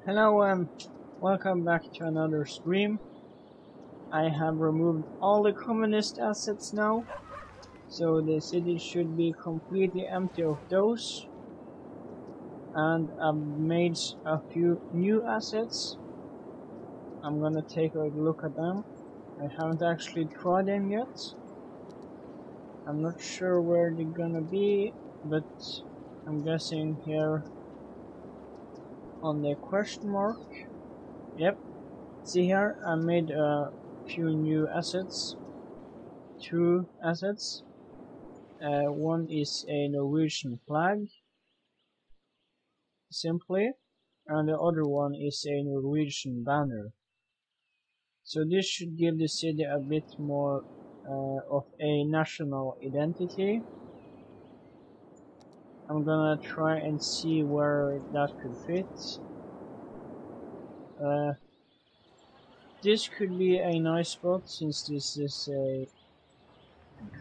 Hello welcome back to another stream. I have removed all the communist assets now, so the city should be completely empty of those. And I've made a few new assets. I'm gonna take a look at them. I haven't actually tried them yet. I'm not sure where they're gonna be, but I'm guessing here on the question mark. Yep. See here, I made a few new assets. Two assets. One is a Norwegian flag, simply, and the other one is a Norwegian banner. So this should give the city a bit more of a national identity. I'm gonna try and see where that could fit. This could be a nice spot since this is a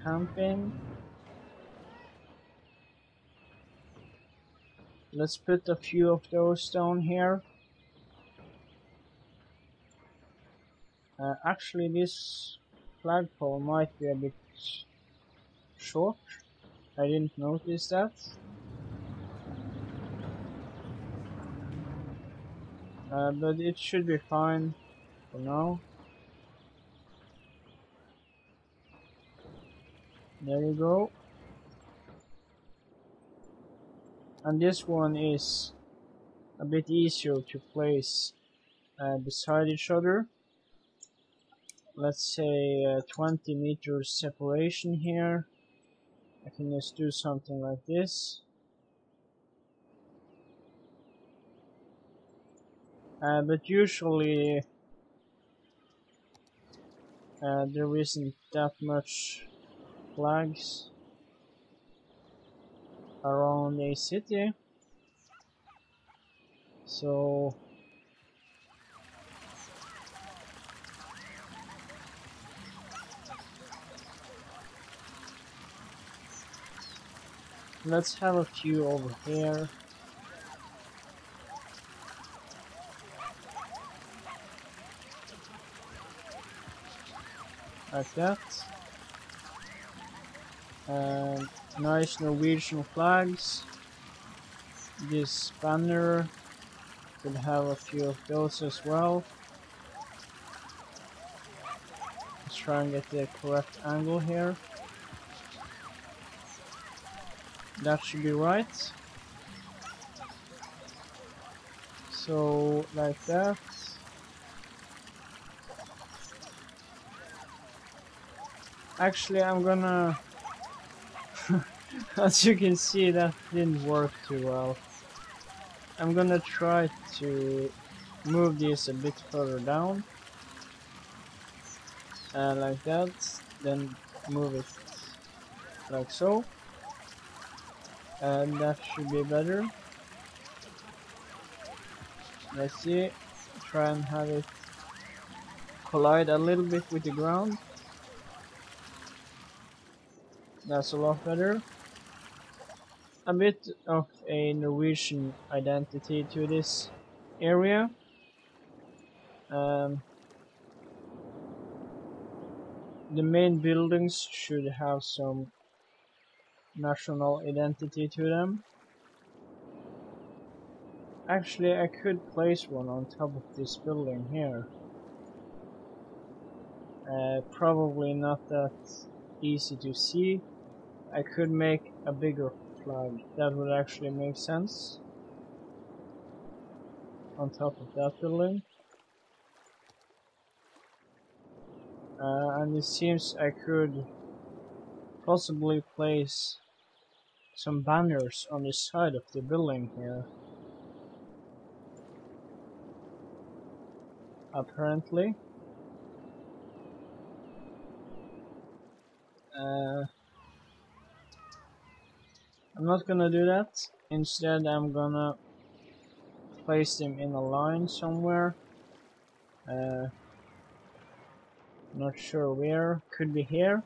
camping. Let's put a few of those down here. Actually, this flagpole might be a bit short. I didn't notice that. But it should be fine for now. There you go. And this one is a bit easier to place beside each other. Let's say 20 meters separation here. I can just do something like this. But usually there isn't that much flags around a city, so let's have a few over here. Like that. And nice Norwegian flags. This banner could have a few of those as well. Let's try and get the correct angle here. That should be right. So like that. Actually, I'm gonna as you can see, that didn't work too well. I'm gonna try to move this a bit further down, like that, then move it like so, and that should be better. Let's see, try and have it collide a little bit with the ground. That's a lot better. A bit of a Norwegian identity to this area. The main buildings should have some national identity to them. Actually, I could place one on top of this building here. Probably not that easy to see. I could make a bigger flag. That would actually make sense. On top of that building. And it seems I could possibly place some banners on the side of the building here. Apparently. I'm not gonna do that. Instead, I'm gonna place them in a line somewhere. Not sure where. Could be here.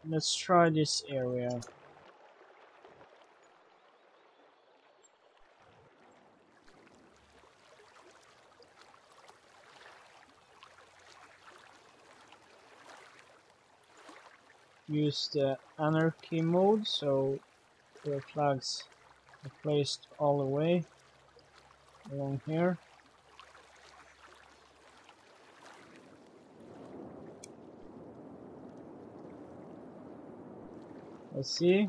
Let's try this area. use the anarchy mode, so the flags are placed all the way along here. Let's see.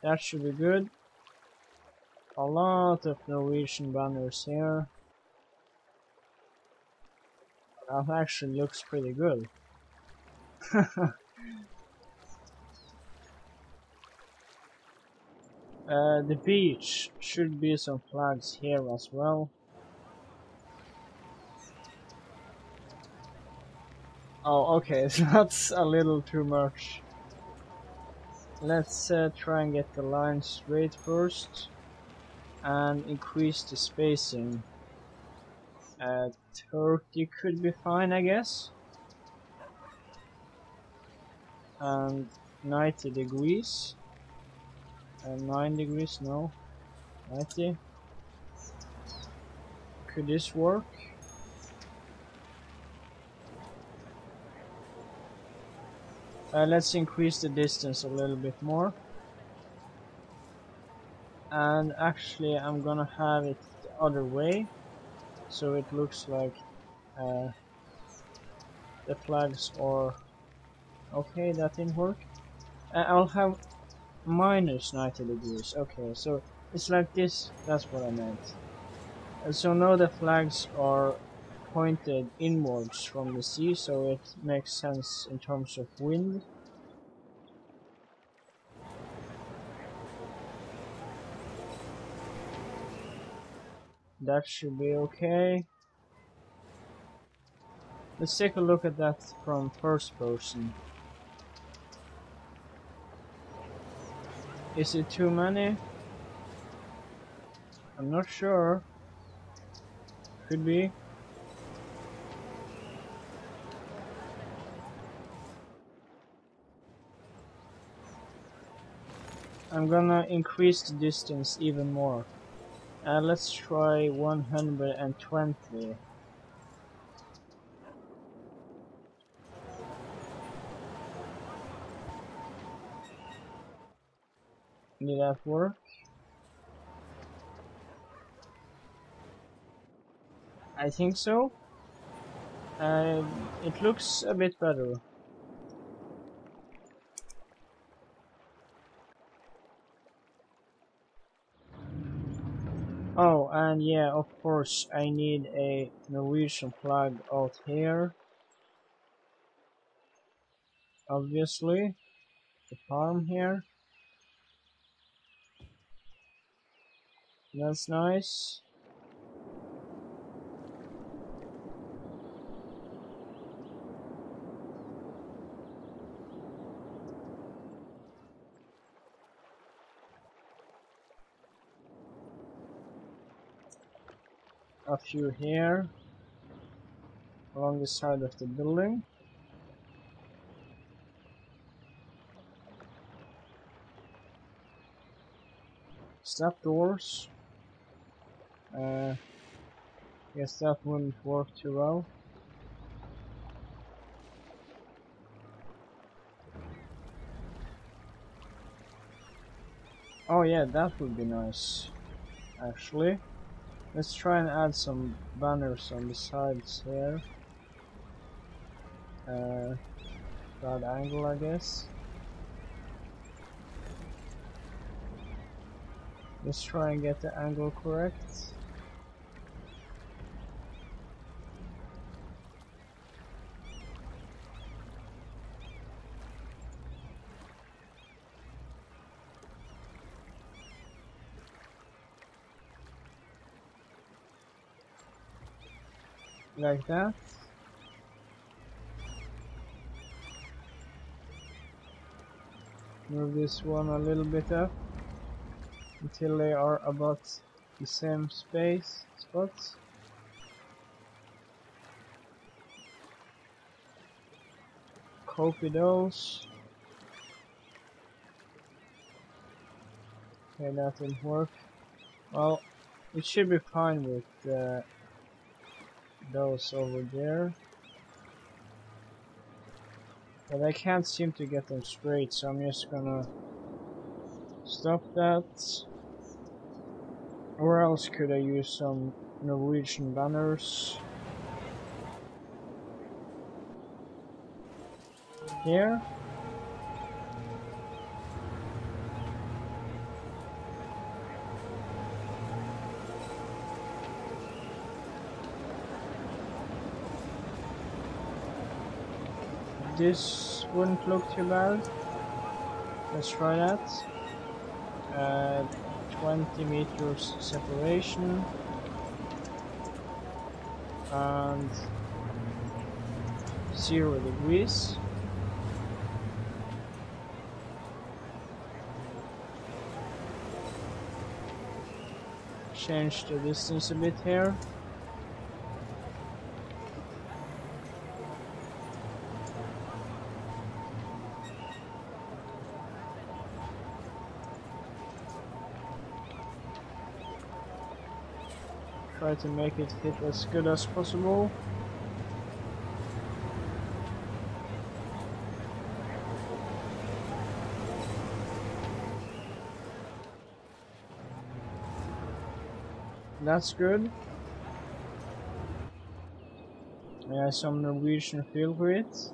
That should be good. A lot of Norwegian banners here. That actually looks pretty good. The beach should be some flags here as well. Oh, okay, that's a little too much. Let's try and get the line straight first and increase the spacing. 30 could be fine, I guess. And 90 degrees. 9 degrees, no. 90. Could this work? Let's increase the distance a little bit more. And actually I'm gonna have it the other way, so it looks like the flags are... Okay, that didn't work. I'll have minus 90 degrees. Okay, so it's like this. That's what I meant. So now the flags are pointed inwards from the sea, so it makes sense in terms of wind. That should be okay. Let's take a look at that from first person. Is it too many? I'm not sure. Could be. I'm gonna increase the distance even more. Let's try 120. Did that work? I think so. It looks a bit better. Oh, and yeah, of course, I need a Norwegian flag out here. Obviously, the farm here. That's nice. A few here along the side of the building. Step doors. Guess that wouldn't work too well. Oh yeah, that would be nice, actually. Let's try and add some banners on the sides here. Bad angle, I guess. Let's try and get the angle correct. Like that. Move this one a little bit up until they are about the same spots. Copy those. Okay, that didn't work. Well, it should be fine with those over there. But I can't seem to get them straight, so I'm just gonna stop that. Or else could I use some Norwegian banners here? This wouldn't look too bad. Let's try that. 20 meters separation and 0 degrees. Change the distance a bit here. Try to make it fit as good as possible. That's good. Yeah, some Norwegian feel for it.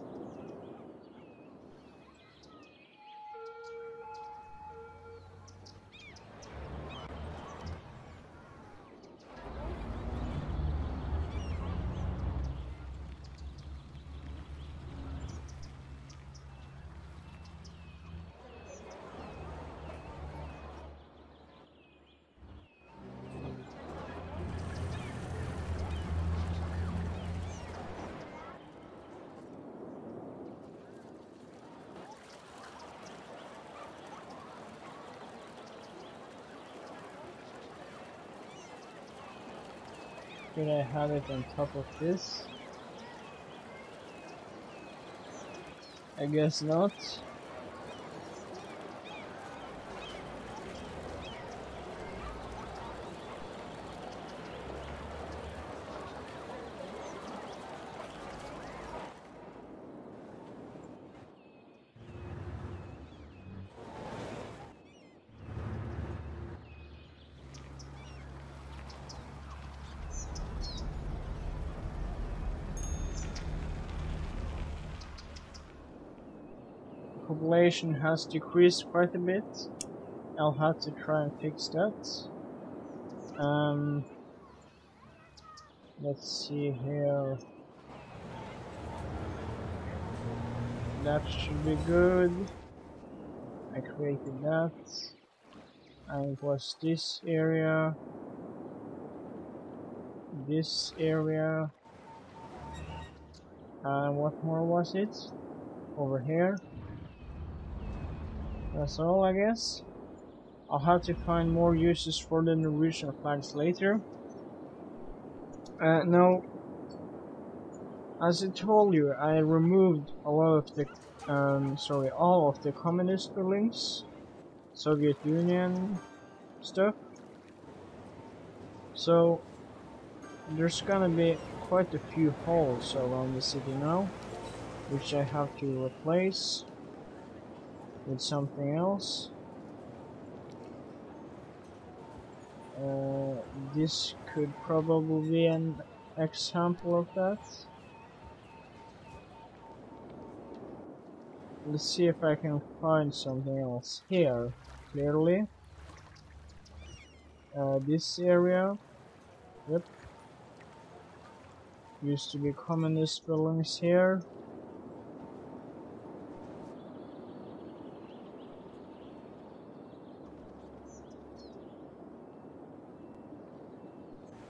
Could I have it on top of this? I guess not. Population has decreased quite a bit. I'll have to try and fix that. Let's see here. That should be good. I created that. And it was this area. This area. And what more was it? Over here. That's all, I guess. I'll have to find more uses for the Norwegian flags later. Now, as I told you, I removed a lot of the, all of the communist buildings, Soviet Union stuff. So, there's gonna be quite a few holes around the city now, which I have to replace with something else. This could probably be an example of that. Let's see if I can find something else here, clearly. This area, yep, used to be communist buildings here.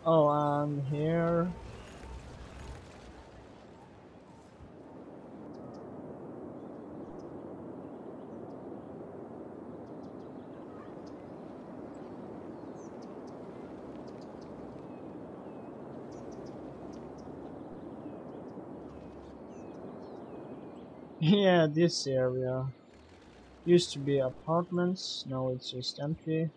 Oh, and here. Yeah, this area used to be apartments, now it's just empty.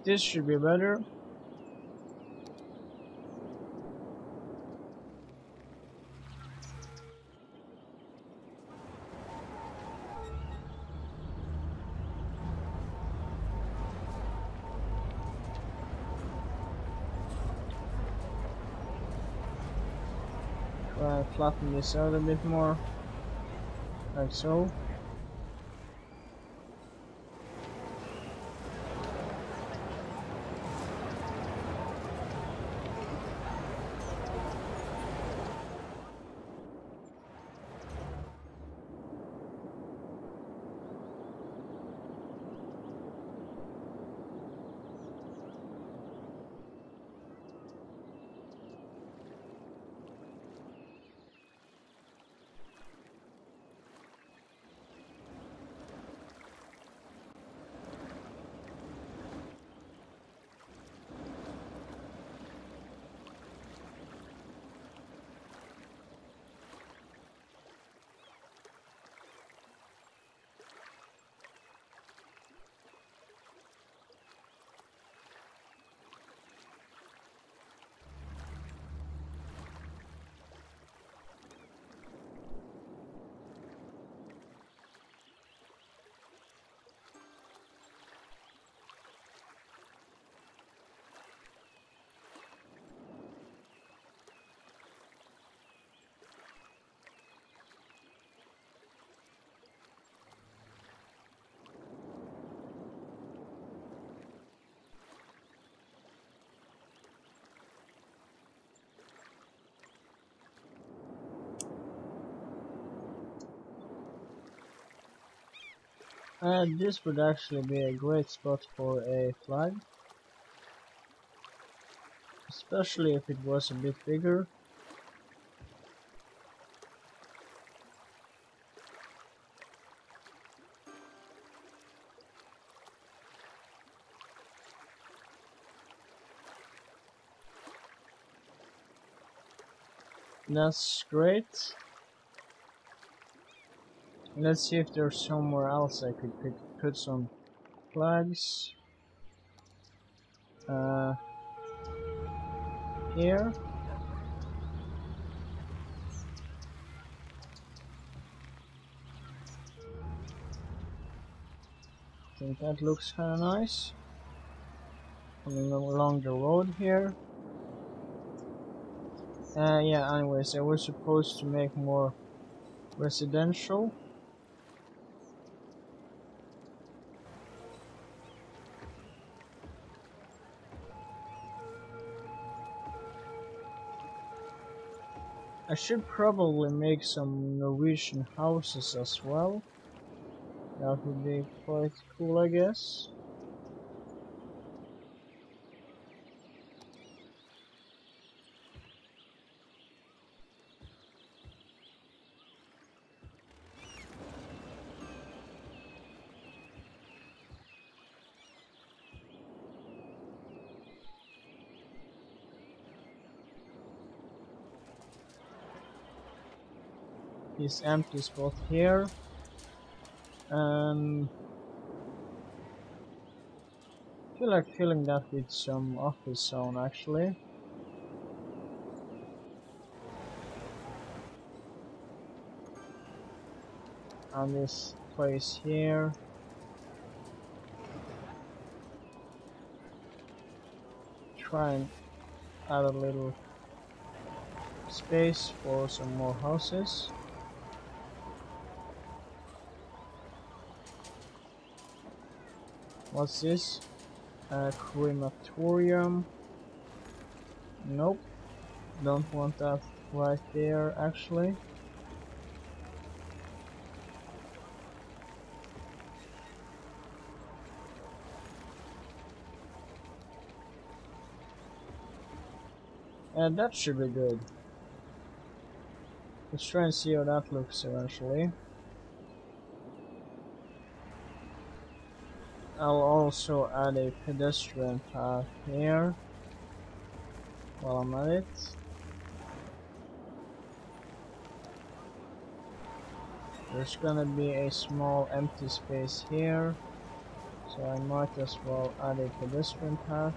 This should be better. Try and flatten this out a bit more, like so. This would actually be a great spot for a flag, especially if it was a bit bigger. That's great. Let's see if there's somewhere else I could put some flags. Here. I think that looks kinda nice. Coming along the road here. Yeah, anyways, I was supposed to make more residential. I should probably make some Norwegian houses as well. That would be quite cool, I guess. This empty spot here. I feel like filling that with some office zone actually. And this place here. Try and add a little space for some more houses. What's this? Crematorium. Nope. Don't want that right there actually. And that should be good. Let's try and see how that looks eventually. I'll also add a pedestrian path here while I'm at it. There's gonna be a small empty space here, So I might as well add a pedestrian path.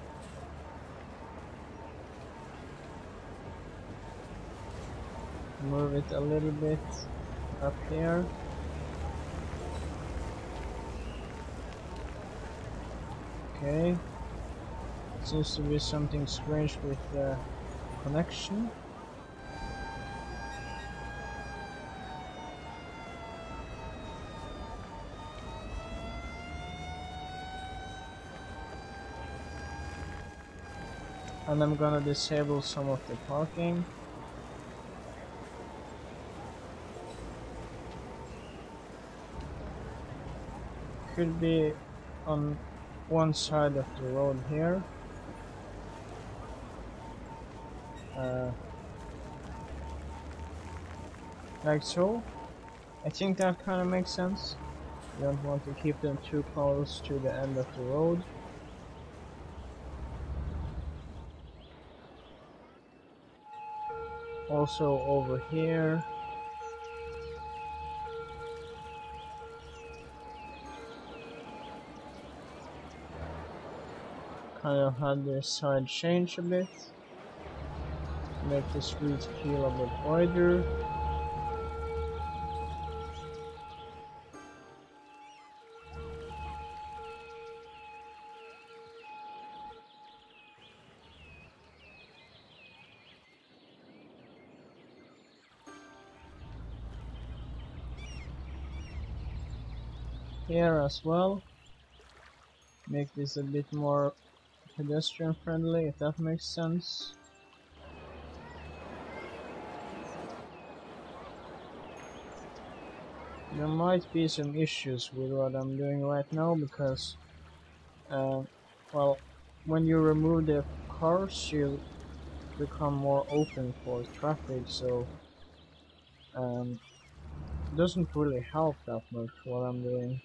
Move it a little bit up here. Okay. Seems to be something strange with the connection. And I'm gonna disable some of the parking. Could be on one side of the road here. Like so. I think that kind of makes sense. You don't want to keep them too close to the end of the road. Also over here. Kind of had this side change a bit. Make the streets feel a bit wider. Here as well. Make this a bit more pedestrian friendly, if that makes sense. There might be some issues with what I'm doing right now because, well, when you remove the cars, you become more open for traffic, so it doesn't really help that much what I'm doing.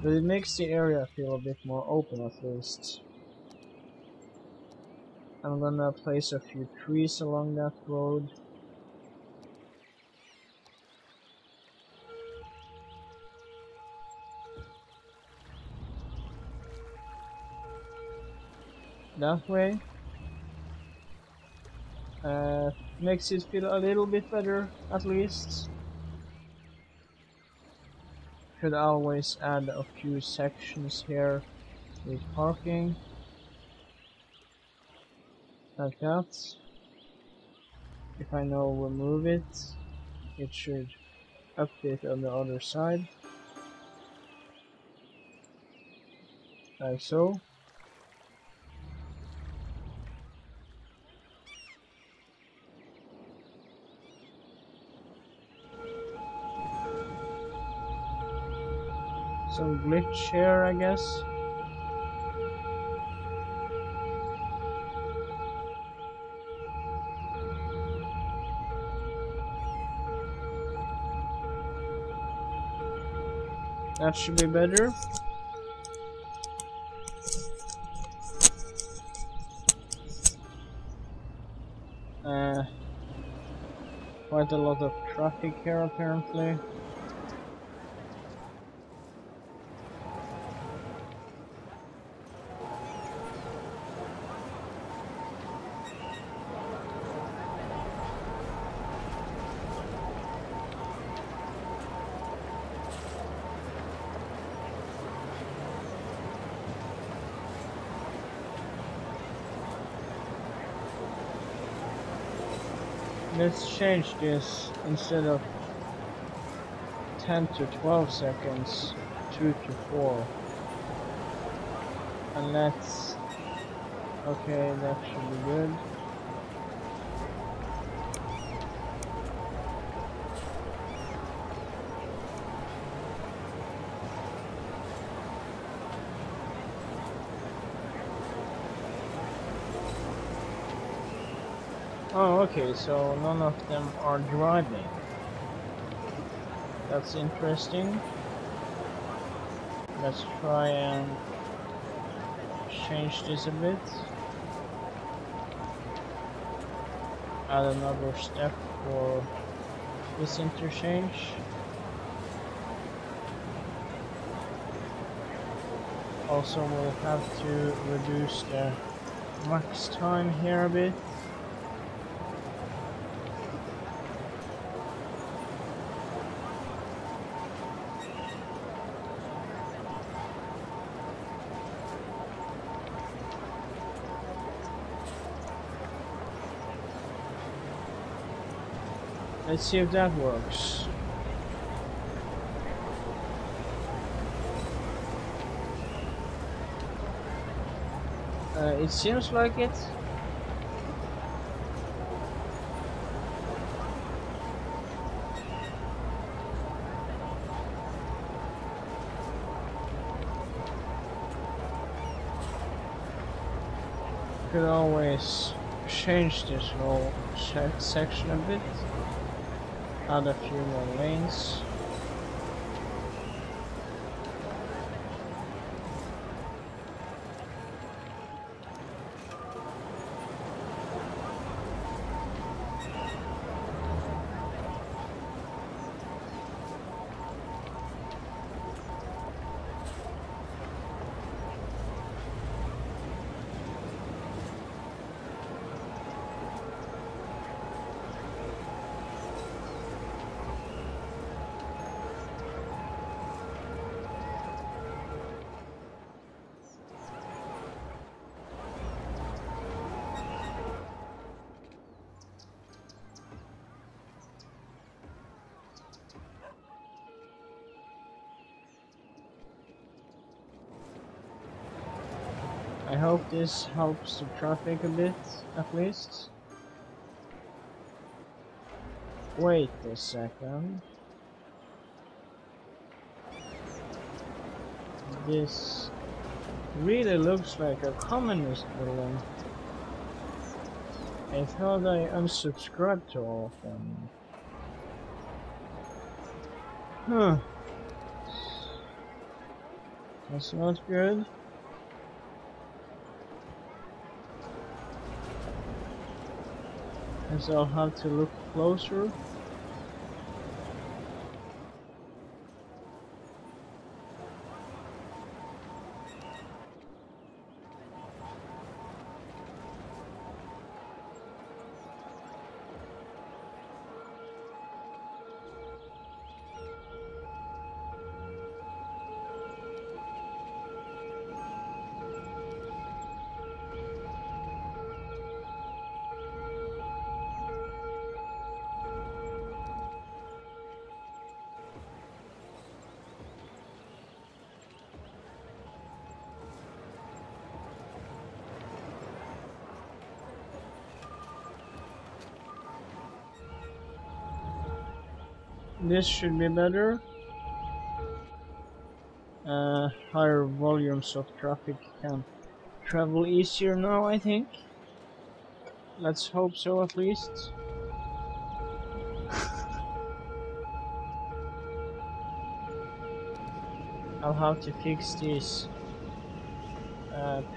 But it makes the area feel a bit more open at least. I'm gonna place a few trees along that road. That way. Makes it feel a little bit better, at least. Could always add a few sections here with parking. Like that. If I now remove it, it should update on the other side. Like so. Some glitch here, I guess. That should be better. Quite a lot of traffic here apparently. Let's change this instead of 10 to 12 seconds, 2 to 4. And let's... okay, that should be good. Oh, okay, so none of them are driving. That's interesting. Let's try and change this a bit. Add another step for this interchange. Also, we'll have to reduce the max time here a bit. Let's see if that works. It seems like it. Could always change this whole section a bit. Add a few more lanes. I hope this helps the traffic a bit, at least. Wait a second. This really looks like a communist building. I thought I unsubscribed to all of them. Huh. That's not good. Guess I'll have to look closer. This should be better. Higher volumes of traffic can travel easier now, I think. Let's hope so, at least. I'll have to fix these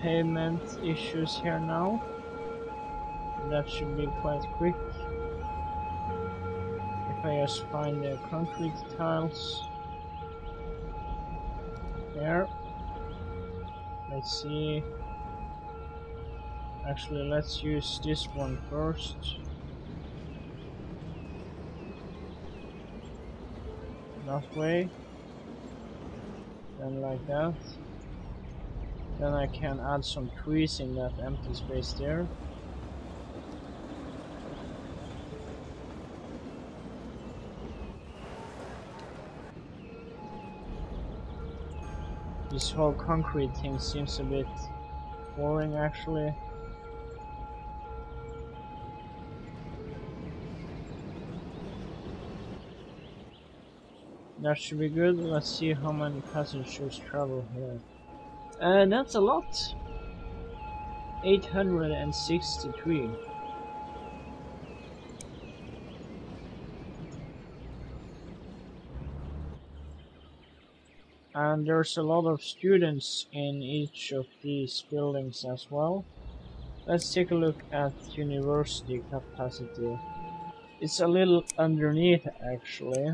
pavement issues here now. That should be quite quick. If I just find the concrete tiles. There. Let's see. Actually, let's use this one first. That way. Then like that. Then I can add some trees in that empty space there. This whole concrete thing seems a bit boring, actually. That should be good. Let's see how many passengers travel here. That's a lot. 863. And there's a lot of students in each of these buildings as well. Let's take a look at university capacity. It's a little underneath, actually.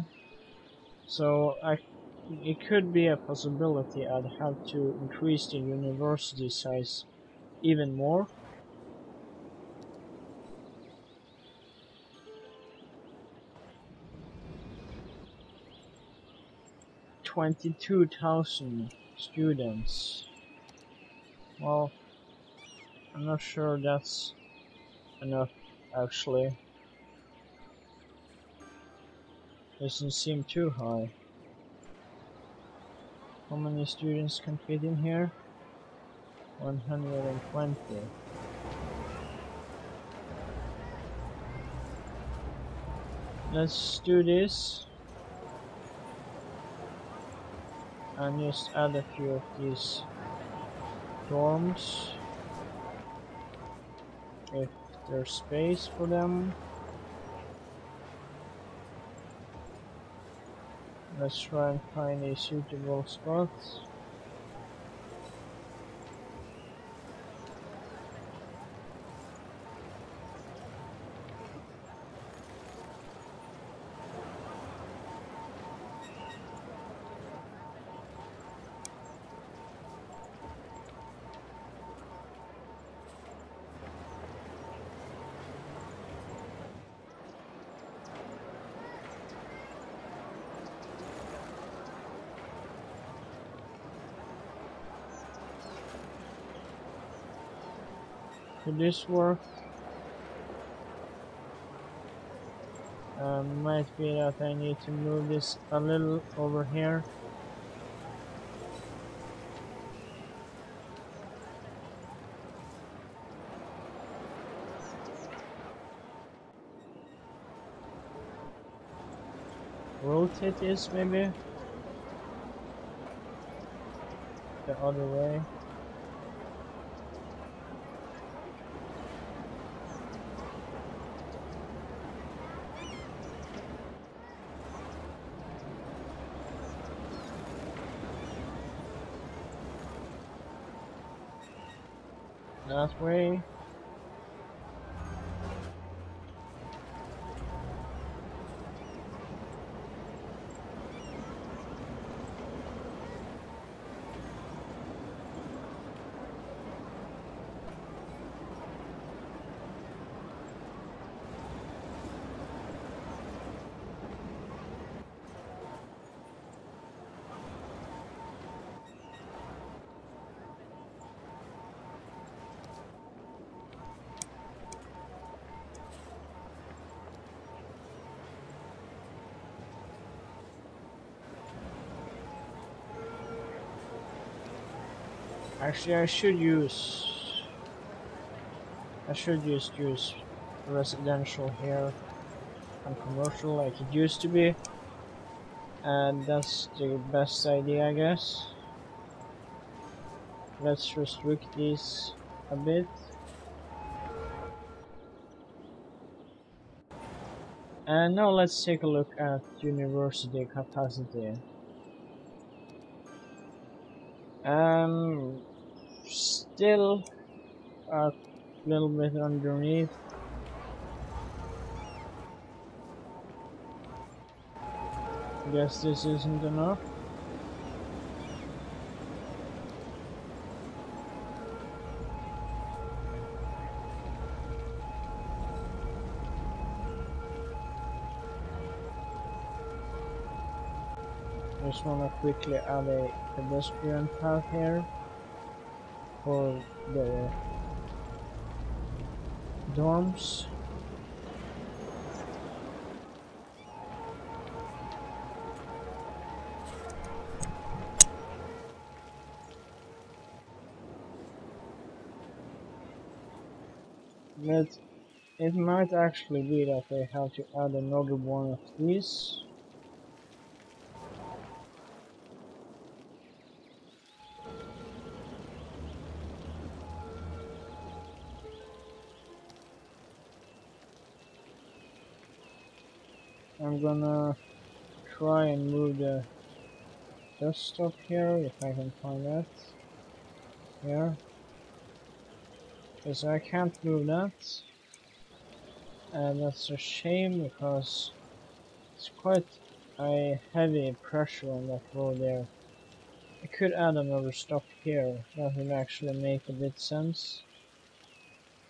So it could be a possibility I'd have to increase the university size even more. 22,000 students. Well, I'm not sure that's enough actually. Doesn't seem too high. How many students can fit in here? 120. Let's do this and just add a few of these dorms if there's space for them. Let's try and find a suitable spot. Could this work? Might be that I need to move this a little over here. Rotate this maybe the other way. That way. Actually, I should just use residential here and commercial like it used to be, and that's the best idea, I guess. Let's restrict these a bit. And now let's take a look at university capacity. Still a little bit underneath. Guess this isn't enough. Just wanna quickly add a pedestrian path here for the dorms. But it might actually be that I have to add another one of these. I'm gonna try and move the desktop here if I can find that. Here. Because I can't move that. And that's a shame because it's quite a heavy pressure on that road there. I could add another stop here. That would actually make a bit sense.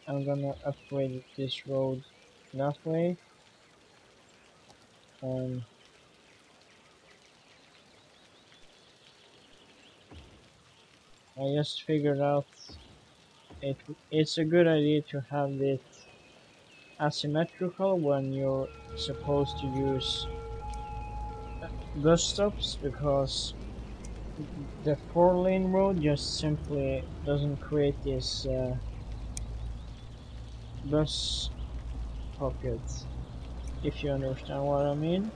I'm gonna upgrade this road that way. I just figured out it's a good idea to have it asymmetrical when you're supposed to use bus stops, because the 4-lane road just simply doesn't create this bus pockets, if you understand what I mean.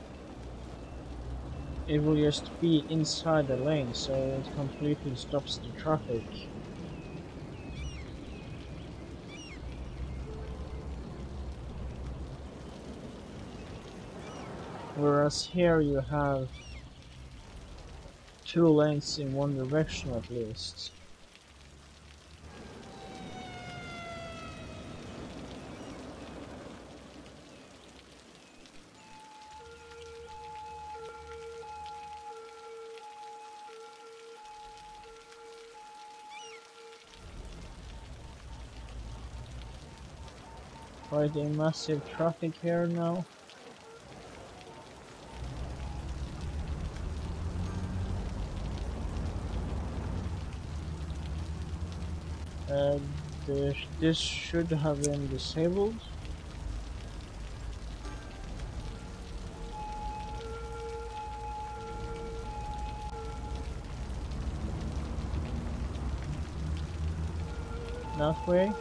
It will just be inside the lane, so it completely stops the traffic. Whereas here you have 2 lanes in one direction at least. Quite a massive traffic here now. Uh, this should have been disabled. That way.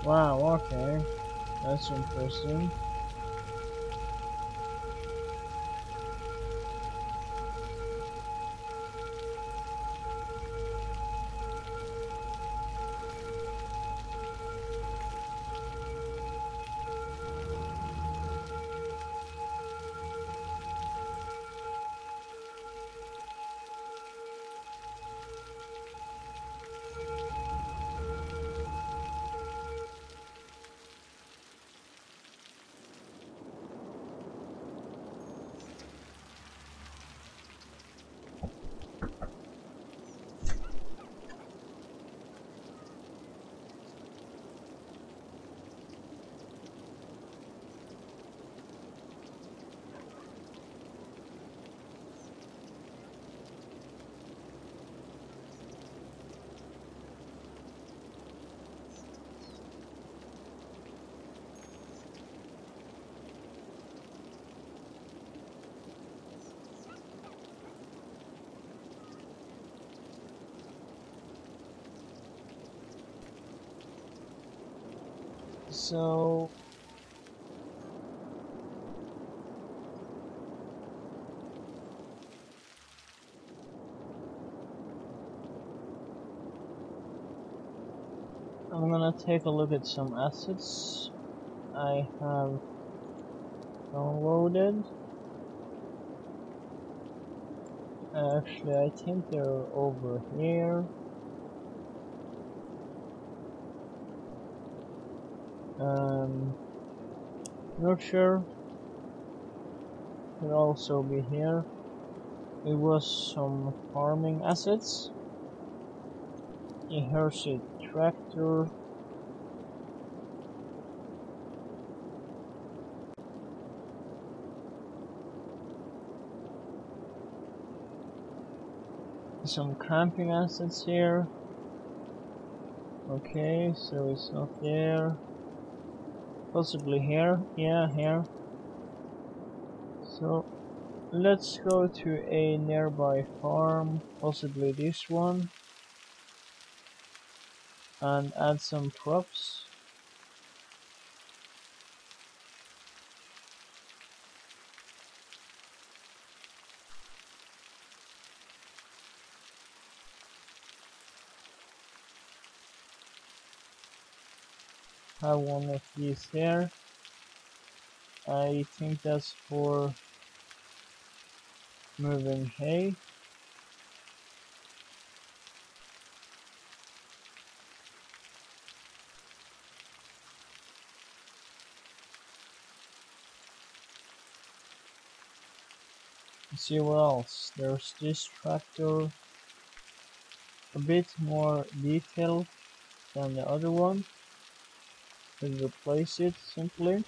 Wow, okay. That's interesting. So I'm gonna take a look at some assets I have downloaded. Actually, I think they're over here. Not sure. Could also be here. It was some farming assets. Here's a tractor. Some camping assets here. Okay, so it's not there. Possibly here. Yeah, here. So let's go to a nearby farm, possibly this one. and add some props. Have one of these here. I think that's for moving hay. Let's see what else. There's this tractor, a bit more detailed than the other one. Could replace it simply.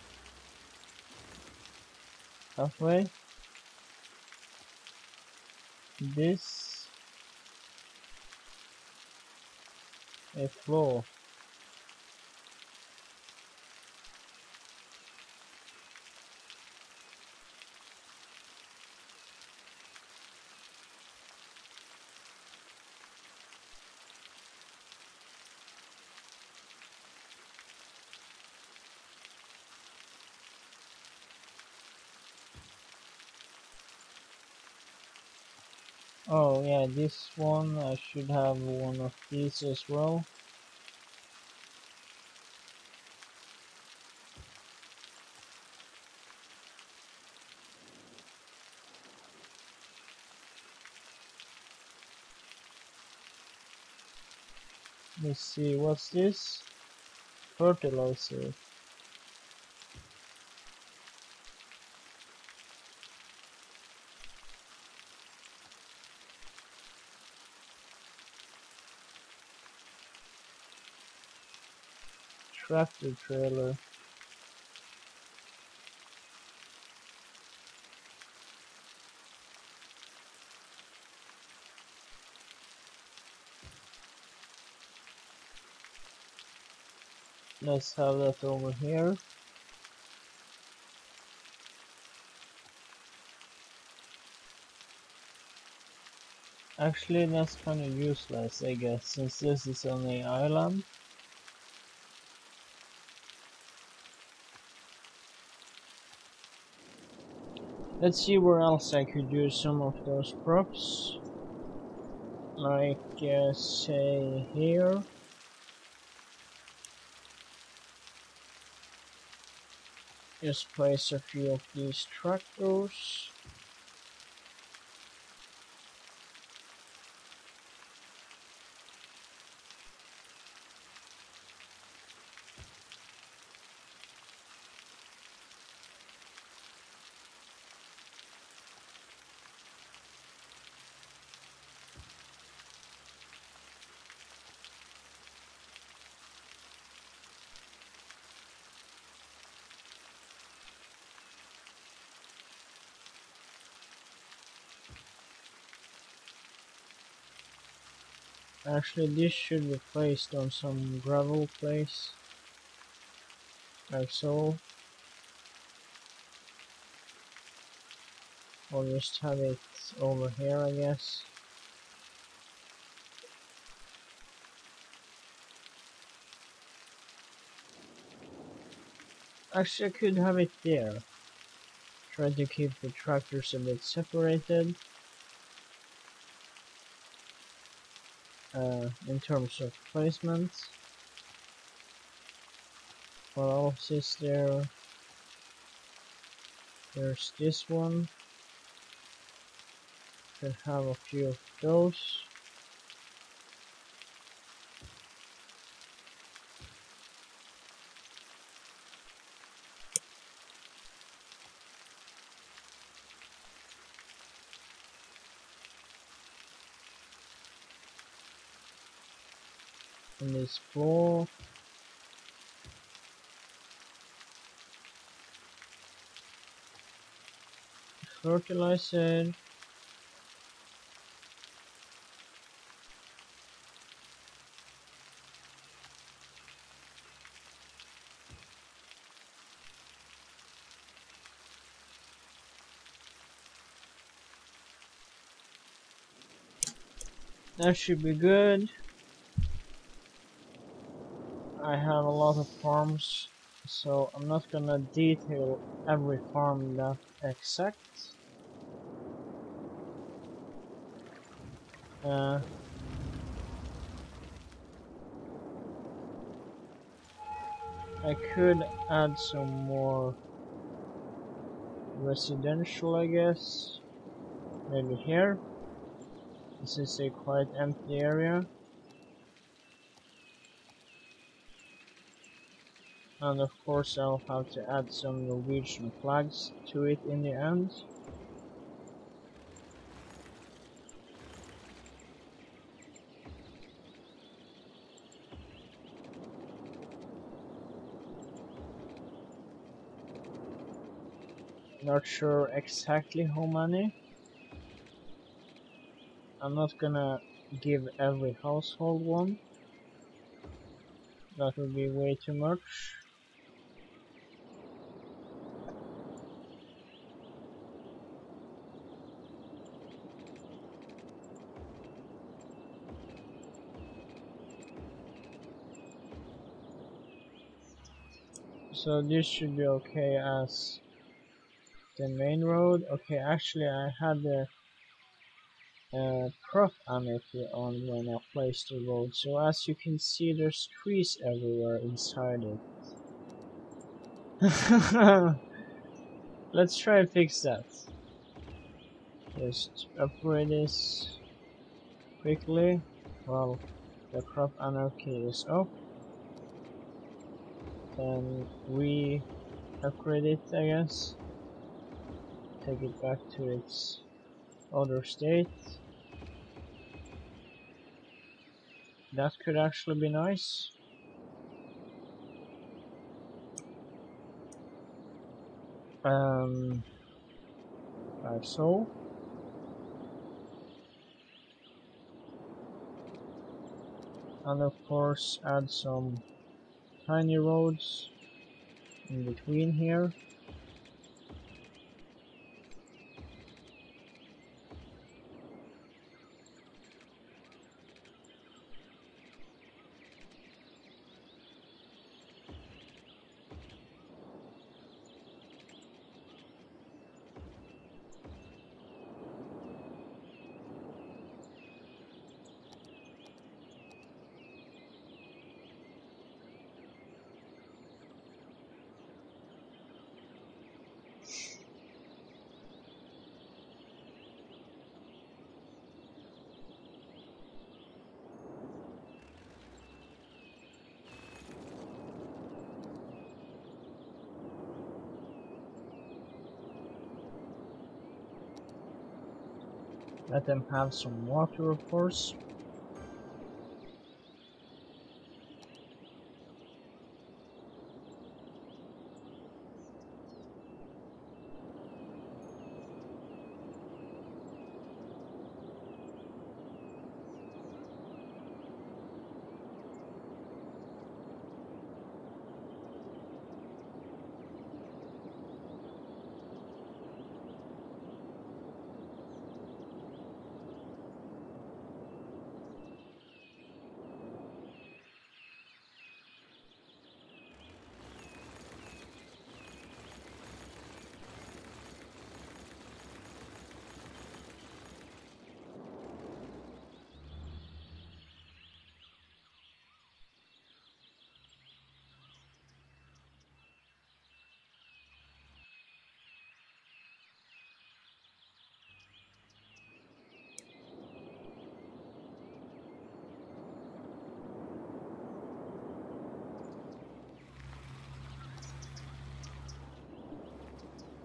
Halfway. This a floor. Oh yeah, this one I should have one of these as well. Let's see, what's this? Fertilizer. Tractor trailer. Let's have that over here. Actually, that's kind of useless, I guess, since this is on the island. Let's see where else I could use some of those props. Like, say, here. Just place a few of these tractors. Actually, this should be placed on some gravel place, like so. Or just have it over here, I guess. Actually, I could have it there. Try to keep the tractors a bit separated. In terms of placement. What else is there? There's this one. Could have a few of those. And this floor. Fertilizer. That should be good. I have a lot of farms, so I'm not gonna detail every farm that exact. I could add some more residential, I guess. Maybe here. This is a quite empty area. And of course I'll have to add some Norwegian flags to it in the end. Not sure exactly how many. I'm not gonna give every household one. That would be way too much. So this should be okay as the main road. Okay, actually I had the prop anarchy on when I placed the road, so as you can see there's trees everywhere inside it. Let's try and fix that. Just upgrade this quickly. Well, the crop anarchy is up. Then we upgrade it, I guess. Take it back to its other state. That could actually be nice. Like so. And of course add some tiny roads in between here. Let them have some water, of course.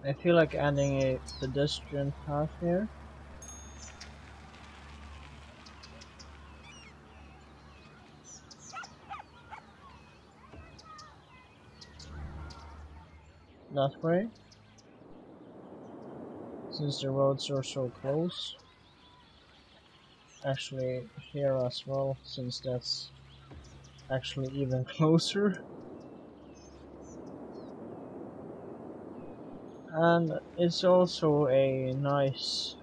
I feel like adding a pedestrian path here. That way. Since the roads are so close. Actually here as well, since that's actually even closer. And it's also a nice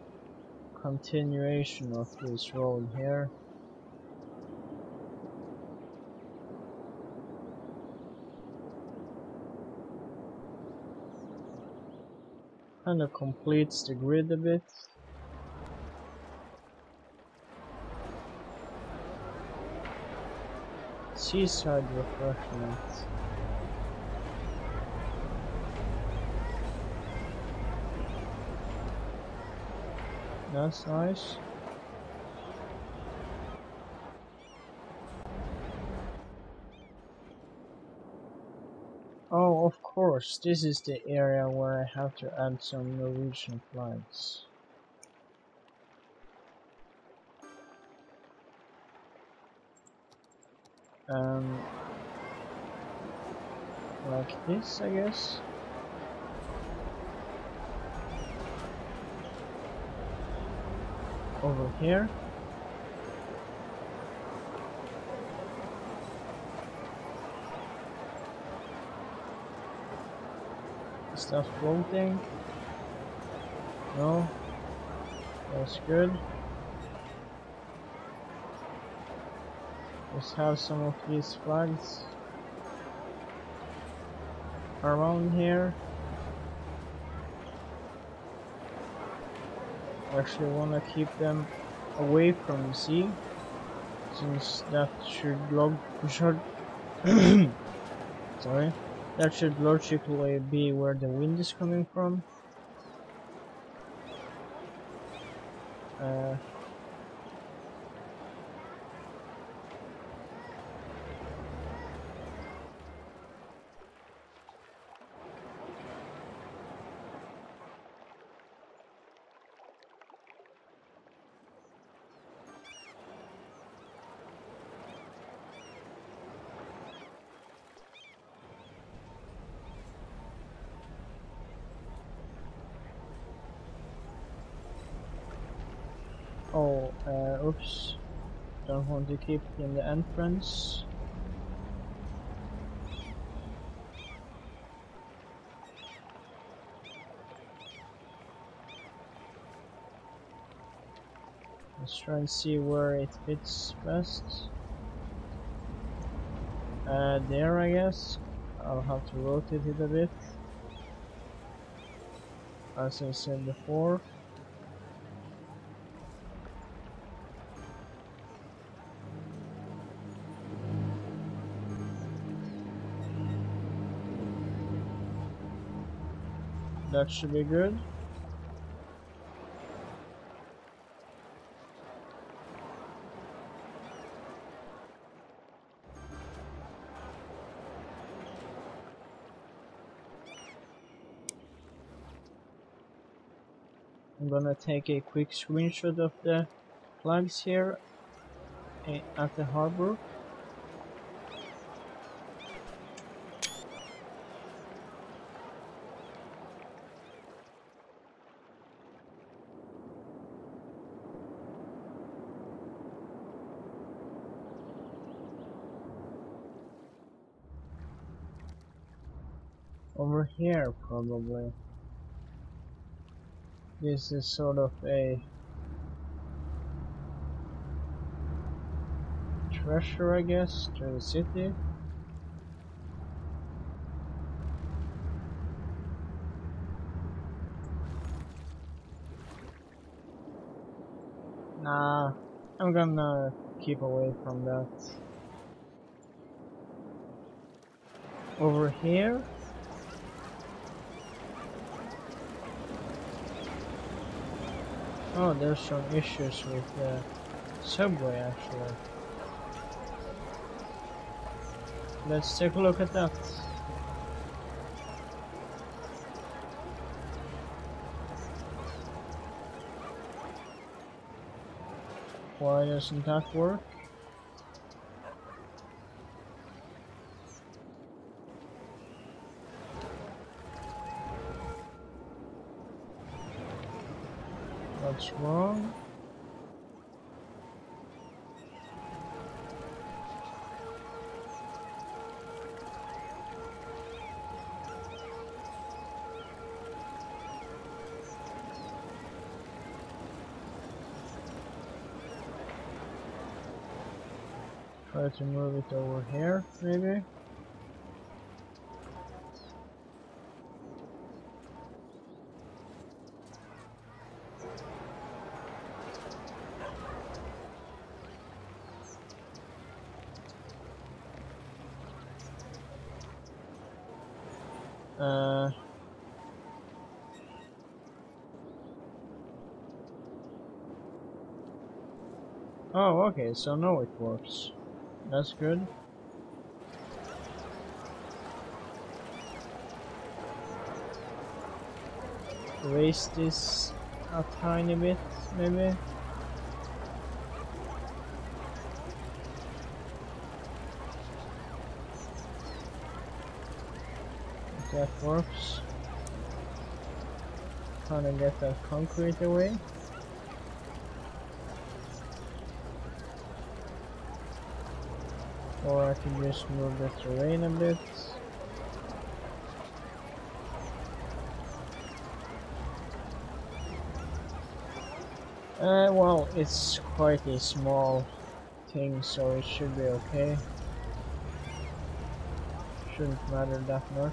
continuation of this road here. Kinda completes the grid a bit. Seaside refreshment. That's nice. Oh, of course, this is the area where I have to add some Norwegian flags. Like this, I guess. Over here. Is that floating? No. That's good. Let's have some of these flags around here. I actually want to keep them away from the sea, since that should sorry, that should logically be where the wind is coming from. Oh, oops. Don't want to keep it in the entrance. Let's try and see where it fits best. There, I guess. I'll have to rotate it a bit, as I said before. That should be good. I'm gonna take a quick screenshot of the flags here at the harbor. Over here, probably. This is sort of a treasure, I guess, to the city. Nah, I'm gonna keep away from that. Over here? Oh, there's some issues with the subway, actually. Let's take a look at that. Why doesn't that work? What's wrong? Try to move it over here, maybe? Uh, oh, okay, so now it works. That's good. Raise this a tiny bit, maybe. If that works. Trying to get that concrete away. Or I can just move the terrain a bit. Well, it's quite a small thing, so it should be okay. Shouldn't matter that much.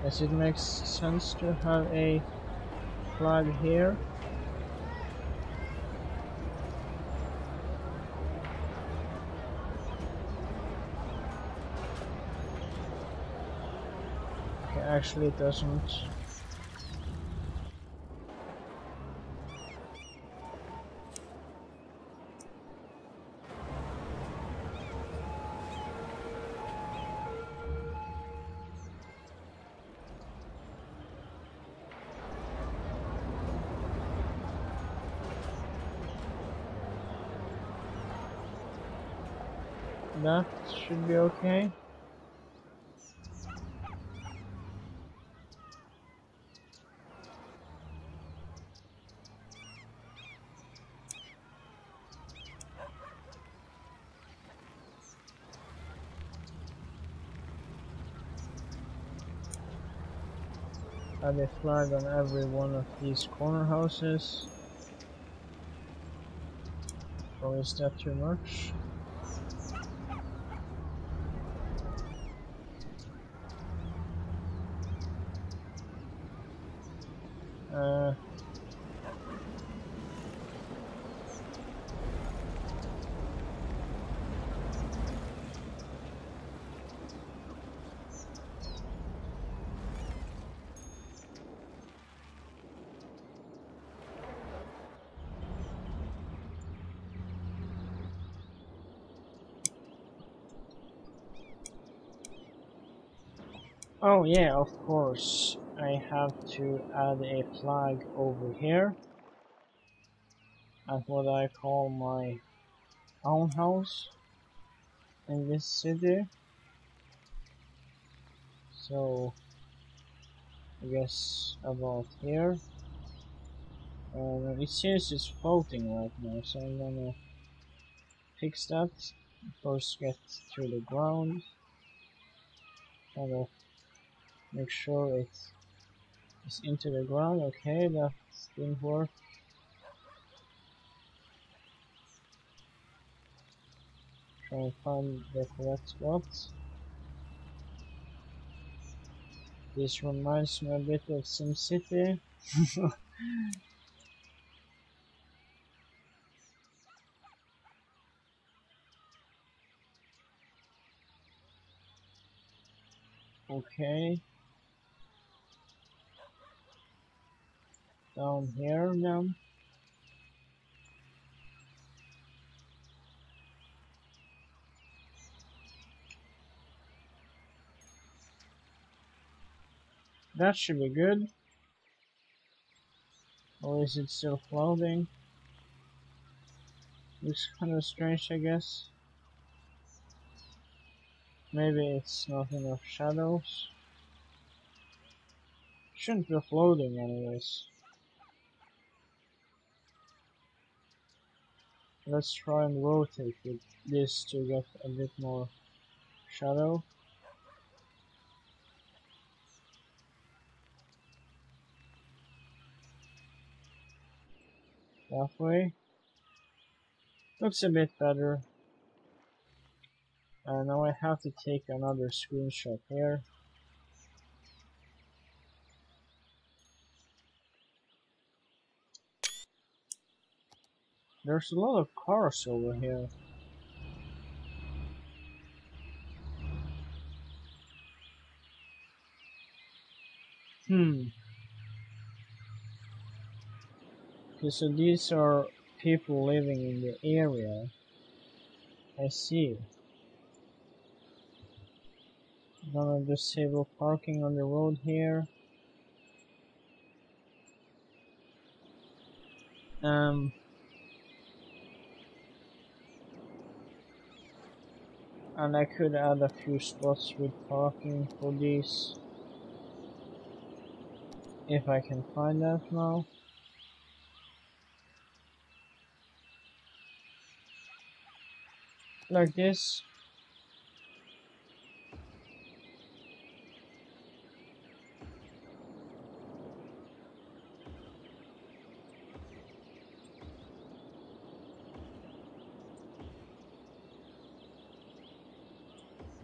Yes, it makes sense to have a flag here. Okay, actually it doesn't. That should be okay. Add a flag on every one of these corner houses. Or is that too much? Uh, oh yeah, of course. I have to add a flag over here at what I call my own house in this city. So I guess about here. It seems it's floating right now, so I'm gonna fix that. First get to the ground. Kind of make sure it is into the ground. Okay, that didn't work. Try and find the correct spot. This reminds me a bit of SimCity. Okay. Down here now. That should be good. Or is it still floating? Looks kind of strange, I guess. Maybe it's not enough shadows. Shouldn't be floating anyways. Let's try and rotate with this to get a bit more shadow. That way. Looks a bit better. And now I have to take another screenshot here. There's a lot of cars over here. Okay, so these are people living in the area. I see. Gonna disable parking on the road here. And I could add a few spots with parking for these. If I can find that now. Like this.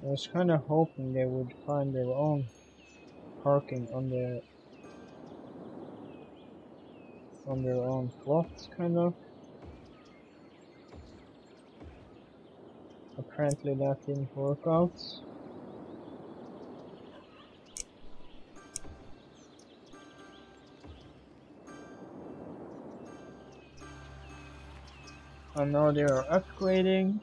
I was kind of hoping they would find their own parking on their own plot, kind of. Apparently that didn't work out. And now they are upgrading.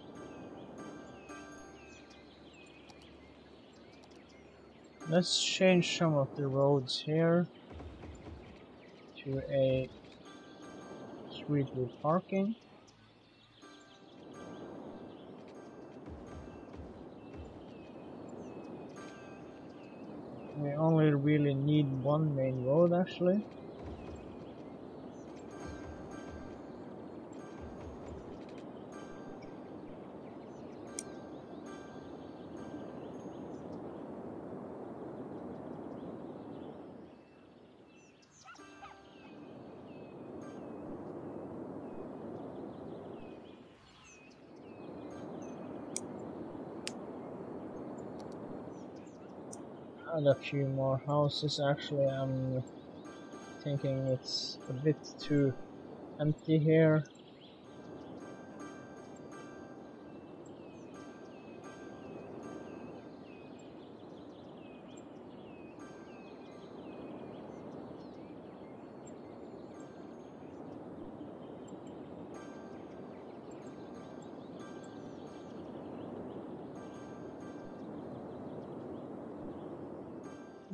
Let's change some of the roads here to a street with parking. We only really need one main road actually. Add a few more houses. Actually, I'm thinking it's a bit too empty here.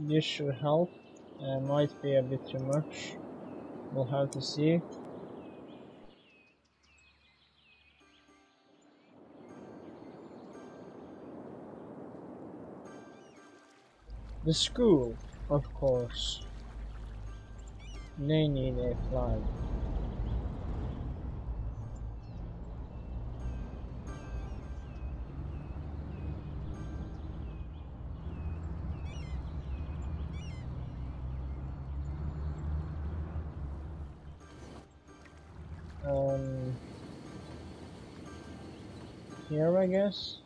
This should help. Might be a bit too much. We'll have to see. The school, of course. They need a flag. Here, I guess.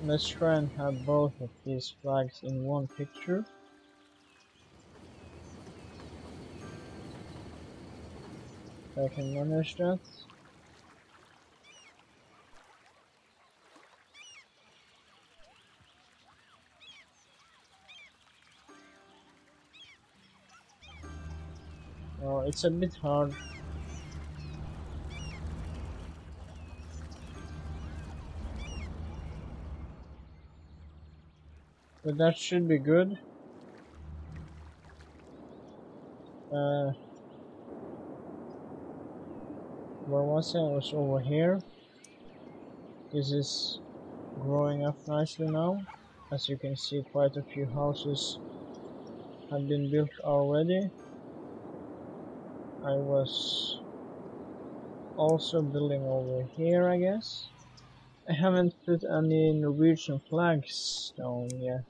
Let's try and have both of these flags in one picture. If I can manage that. Oh, it's a bit hard. But that should be good. Where was I? I was over here. This is growing up nicely now. As you can see, quite a few houses have been built already. I was also building over here, I guess. I haven't put any Norwegian flags down yet.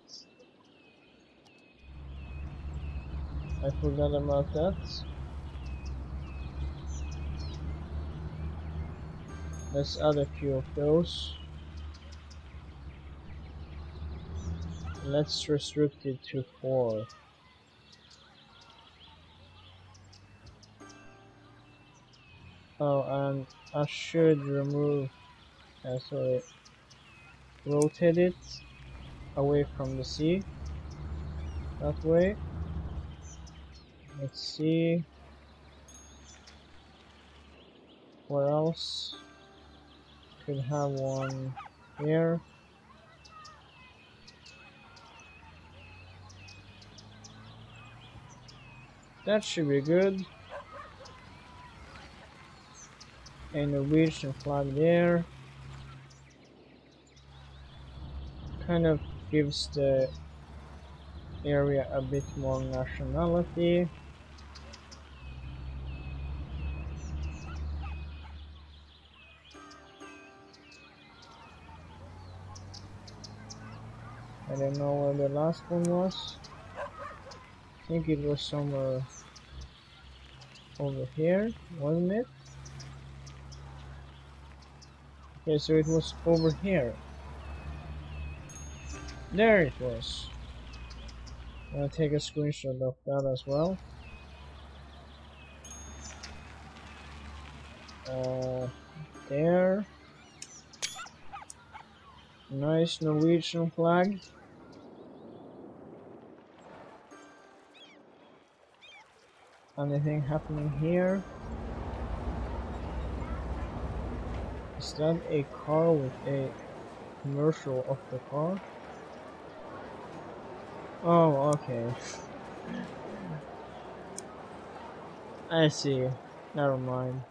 I forgot about that. Let's add a few of those. Let's restrict it to 4. Oh, and I should remove, sorry, rotate it away from the sea. That way. Let's see. Where else? Could have one here. That should be good. A Norwegian flag there. Kind of gives the area a bit more nationality. I don't know where the last one was. I think it was somewhere over here, wasn't it? Okay, so it was over here. There it was. I'm gonna take a screenshot of that as well. There. Nice Norwegian flag. Anything happening here? Is that a car with a commercial of the car? Oh, okay. I see. Never mind.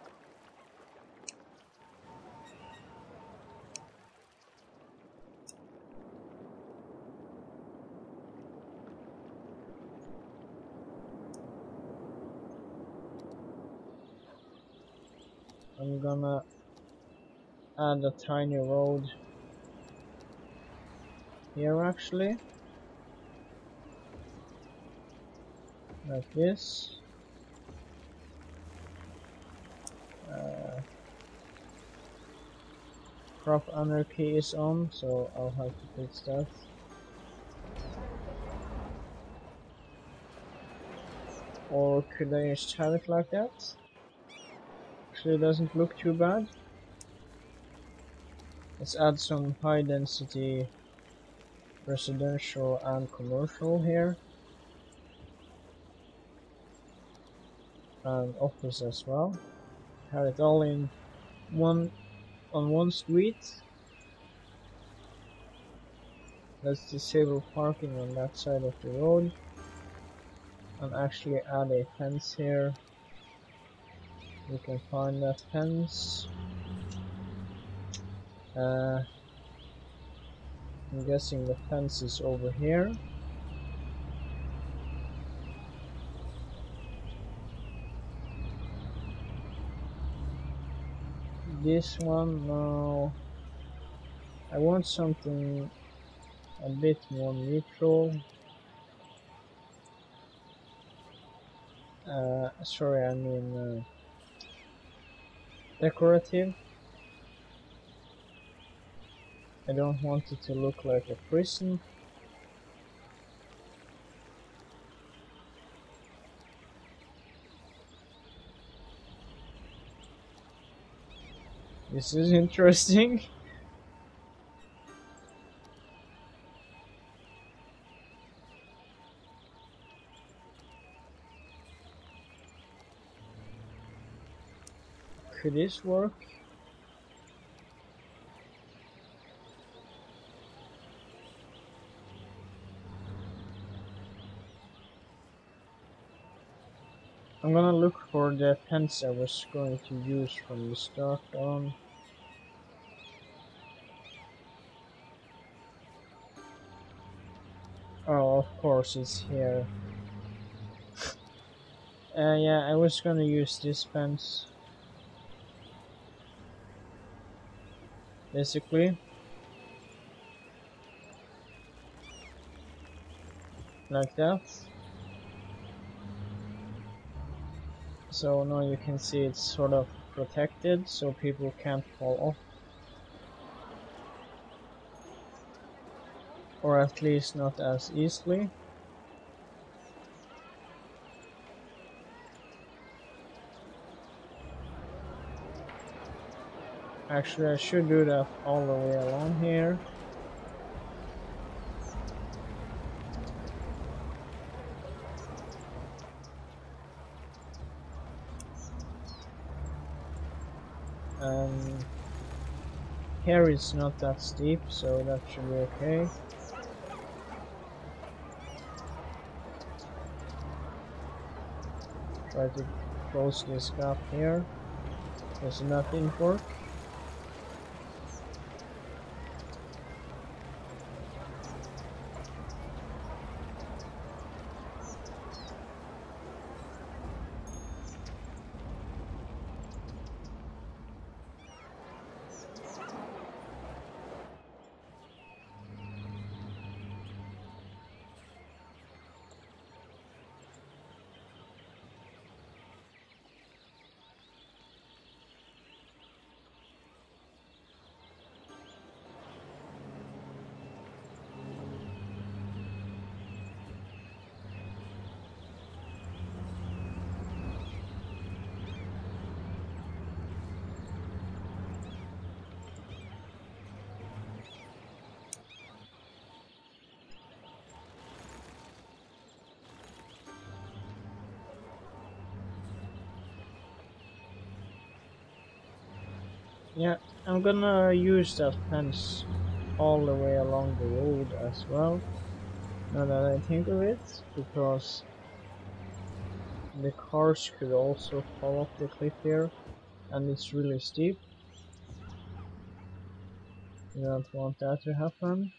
I'm gonna add a tiny road here actually. Like this. Crop anarchy is on, so I'll have to fix that. Or could I just have it like that? Actually, it doesn't look too bad. Let's add some high density residential and commercial here. And office as well. Have it all in on one street. Let's disable parking on that side of the road and actually add a fence here. We can find that fence. I'm guessing the fence is over here. This one, no. I want something a bit more neutral. Sorry, I mean decorative. I don't want it to look like a prison. This is interesting. Could this work? I'm gonna look for the fence I was going to use from the start on. of course it's here. Yeah, I was gonna use this fence. Basically, like that. So now you can see it's sort of protected, so people can't fall off. Or at least not as easily. Actually, I should do that all the way along here. Here it's not that steep, so that should be okay. Try to close this gap here. Does that didn't work? Yeah, I'm gonna use that fence all the way along the road as well, now that I think of it, because the cars could also fall off the cliff here, and it's really steep. You don't want that to happen.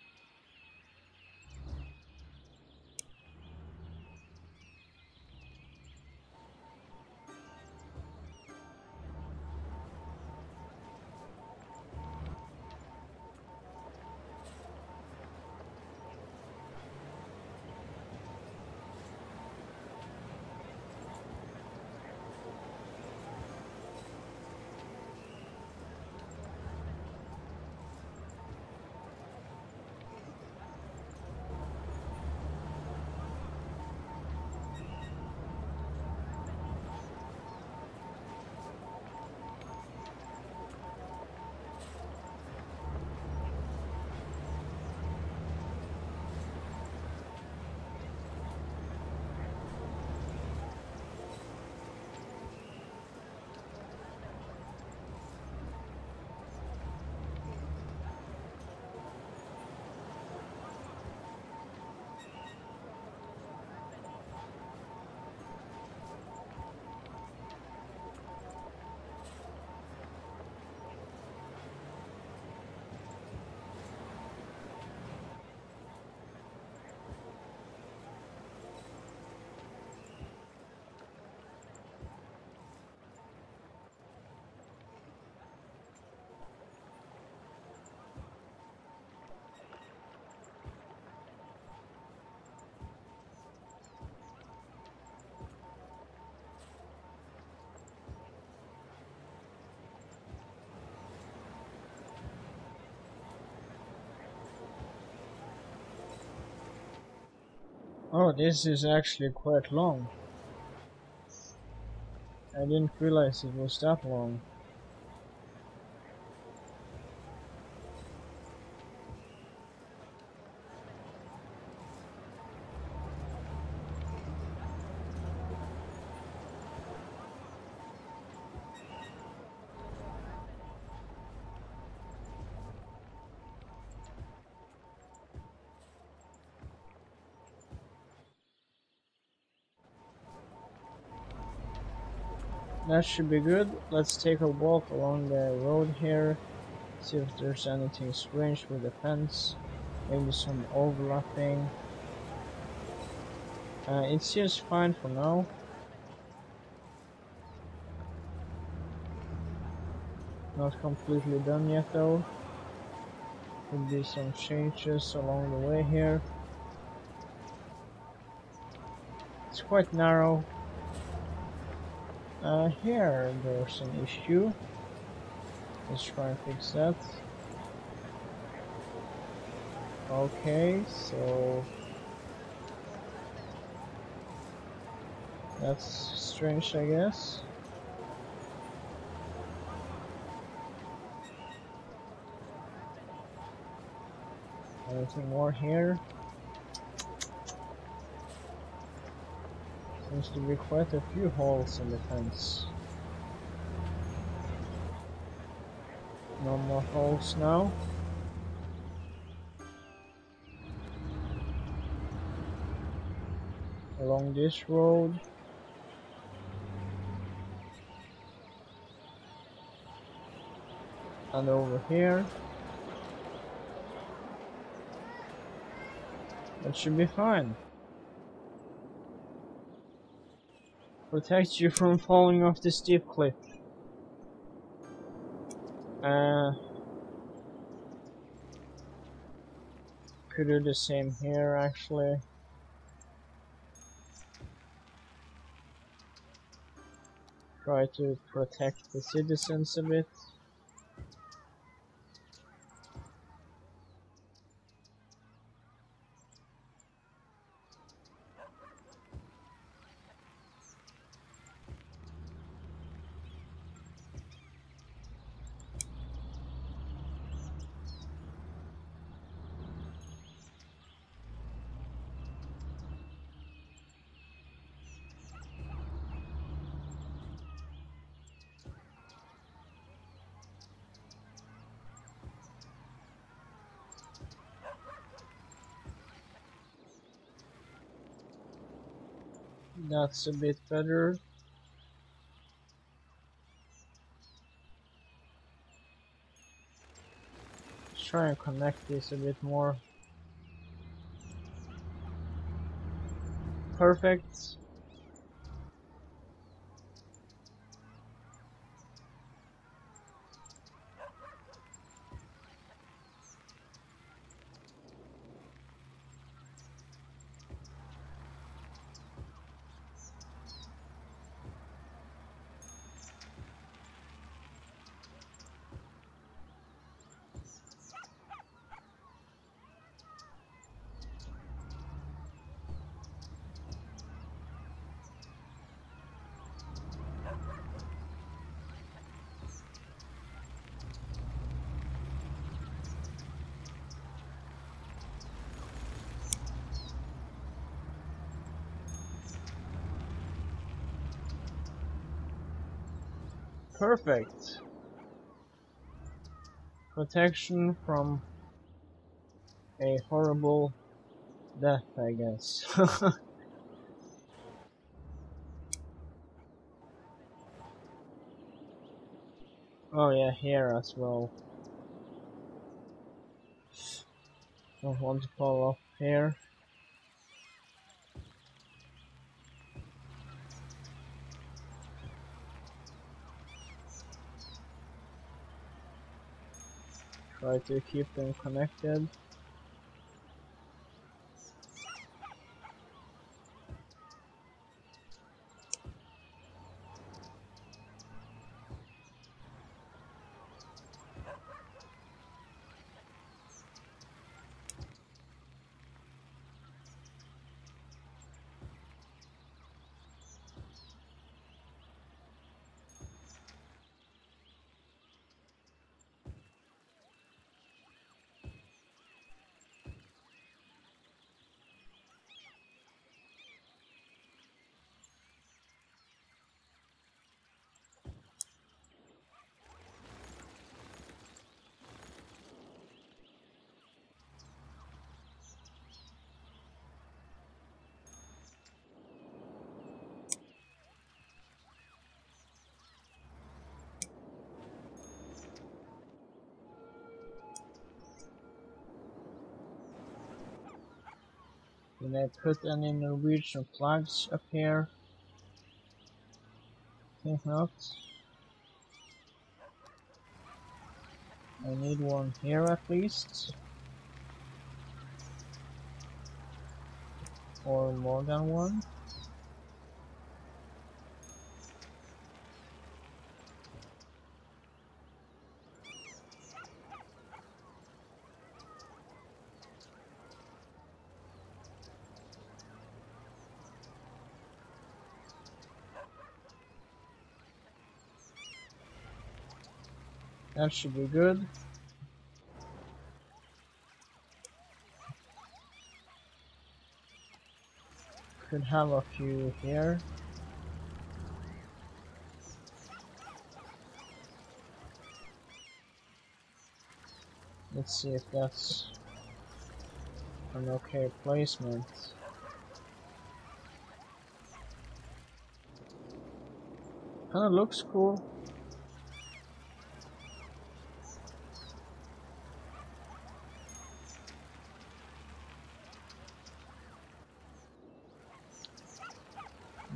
Oh, this is actually quite long. I didn't realize it was that long. That should be good. Let's take a walk along the road here, see if there's anything strange with the fence, maybe some overlapping. It seems fine for now. Not completely done yet though. Could be some changes along the way here. It's quite narrow. Here there's an issue. Let's try and fix that. Okay, so that's strange, I guess. Anything more here? Seems to be quite a few holes in the fence. No more holes now. Along this road. And over here. That should be fine. Protects you from falling off the steep cliff. Could do the same here actually. Try to protect the citizens a bit. That's a bit better. Let's try and connect this a bit more. Perfect. Perfect. Protection from a horrible death, I guess. Oh yeah, here as well. Don't want to fall off here. Try to keep them connected. Did I put any Norwegian flags up here? Think not. I need one here at least. Or more than one. That should be good. Could have a few here. Let's see if that's an okay placement. Kinda looks cool.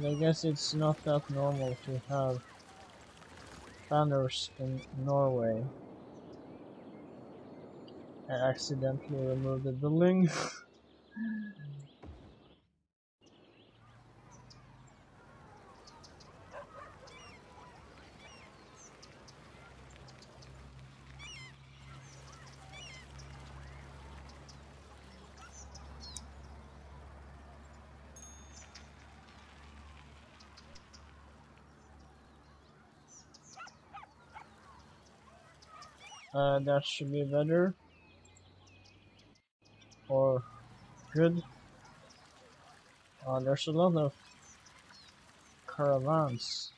I guess it's not that normal to have banners in Norway. I accidentally removed the building. That should be better. Or good. There's a lot of caravans.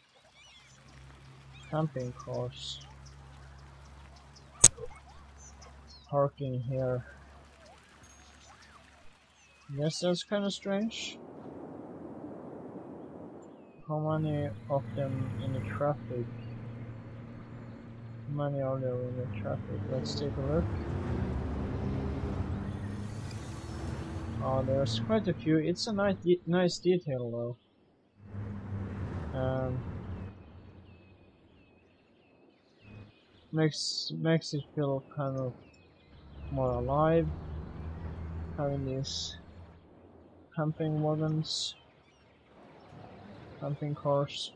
Camping cars. Parking here. Guess that's kinda strange. How many of them in the traffic? How many are there in the traffic? Let's take a look. There's quite a few. It's a nice detail though. Makes it feel kind of more alive. Having these camping wagons, camping cars.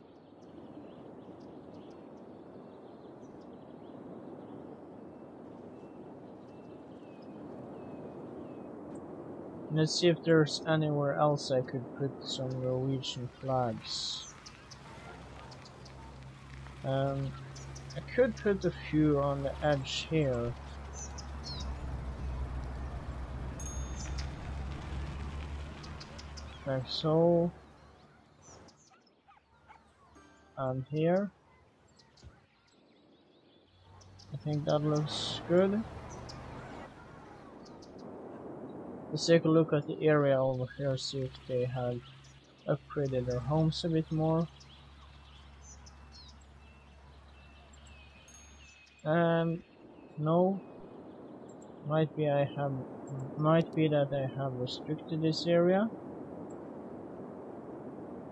Let's see if there's anywhere else I could put some Norwegian flags. I could put a few on the edge here. Like so. And here. I think that looks good. Let's take a look at the area over here, see if they have upgraded their homes a bit more. No. Might be that I have restricted this area.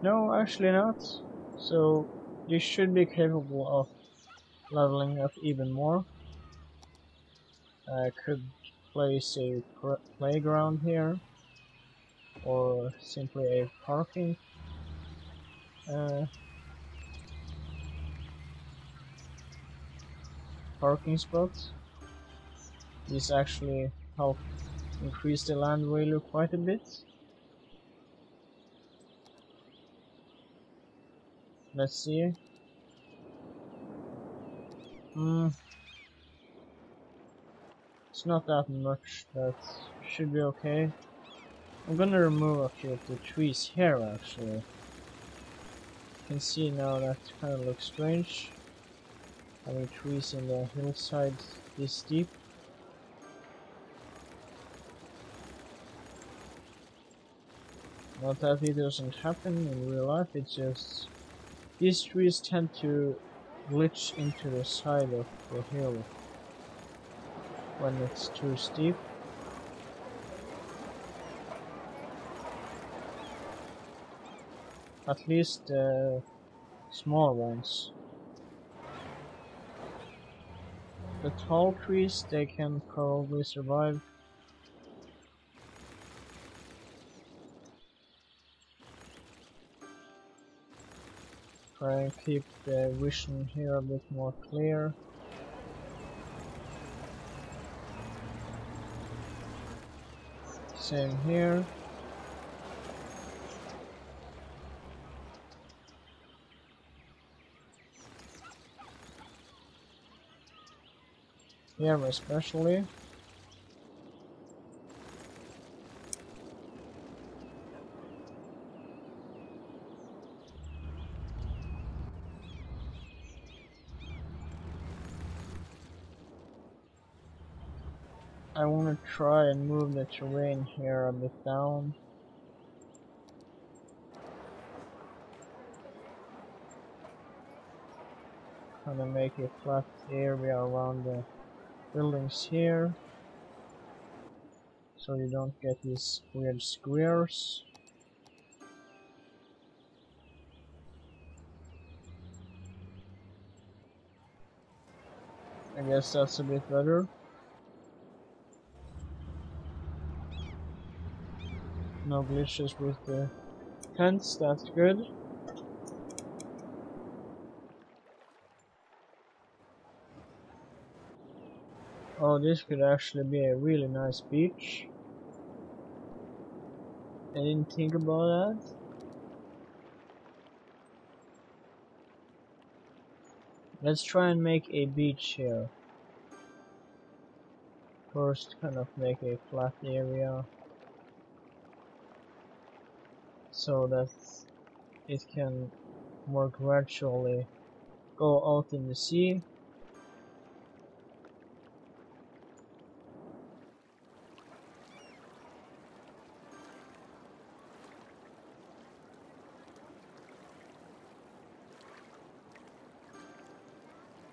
No, actually not. So this should be capable of leveling up even more. I could place a playground here, or simply a parking spot. This actually help increase the land value quite a bit. Let's see. It's not that much, but should be okay. I'm gonna remove a few of the trees here actually. You can see now that kind of looks strange. Having trees in the hillside this steep. Not that it doesn't happen in real life, it's just these trees tend to glitch into the side of the hill when it's too steep. At least the small ones. The tall trees, they can probably survive. Try and keep the vision here a bit more clear. Same here. Here especially. I want to try and move the terrain here a bit down. Kind of make a flat area around the buildings here, so you don't get these weird squares. I guess that's a bit better. No glitches with the fence, that's good. Oh, this could actually be a really nice beach. I didn't think about that. Let's try and make a beach here. First, kind of make a flat area so that it can more gradually go out in the sea.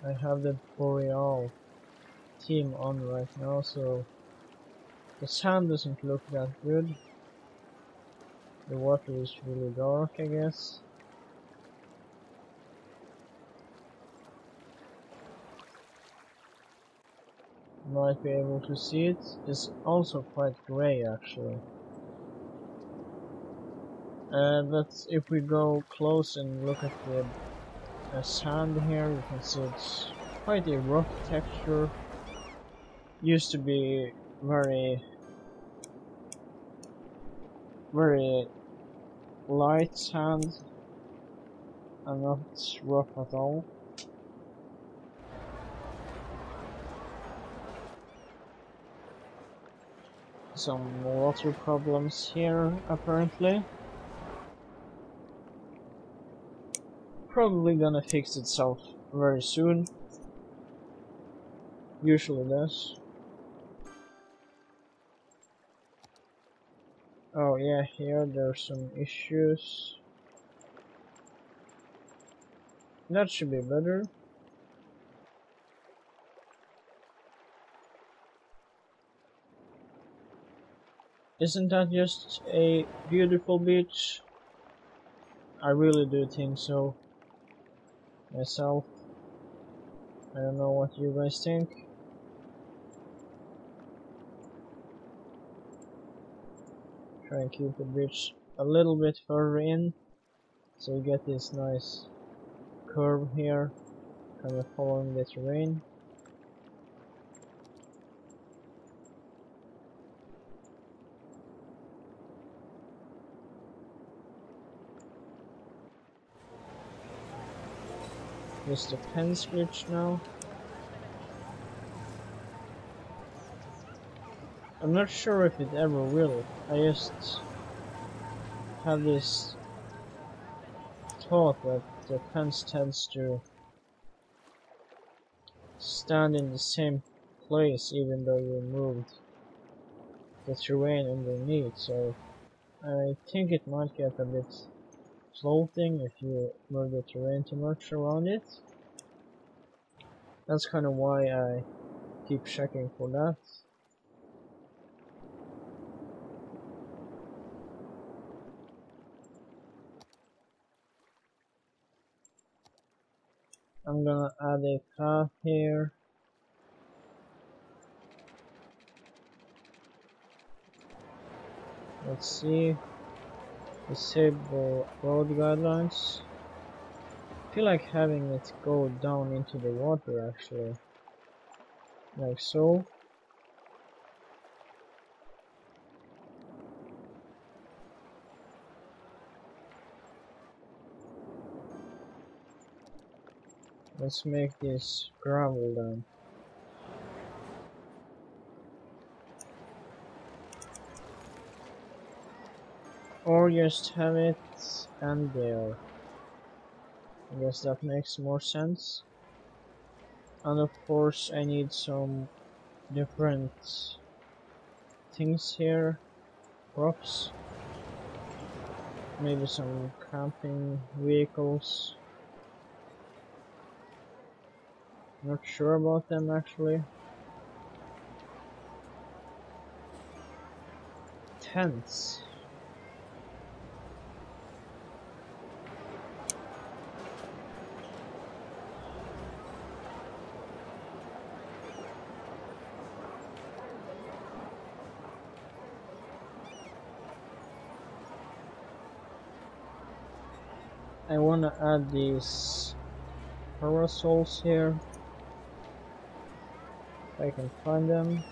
I have the Boreal team on right now, so the sand doesn't look that good. The water is really dark, I guess. Might be able to see it. It's also quite gray actually. But if we go close and look at the sand here, you can see it's quite a rough texture. Used to be very light sand and not rough at all. Some water problems here apparently. Probably gonna fix itself very soon. Usually does. Oh yeah, here there's some issues. That should be better. Isn't that just a beautiful beach? I really do think so. Myself. I don't know what you guys think. Try and keep the beach a little bit further in, so you get this nice curve here, kind of following the terrain. Just a pen switch now. I'm not sure if it ever will. I just have this thought that the pens tends to stand in the same place even though you moved the terrain underneath, so I think it might get a bit floating if you move the terrain too much around it. That's kind of why I keep checking for that. I'm gonna add a path here. Let's see. Disable road guidelines. I feel like having it go down into the water actually. Like so. Let's make this gravel then. Or just have it end there. I guess that makes more sense. And of course I need some different things here. Props. Maybe some camping vehicles. Not sure about them actually. Tents. I wanna add these parasols here. If I can find them.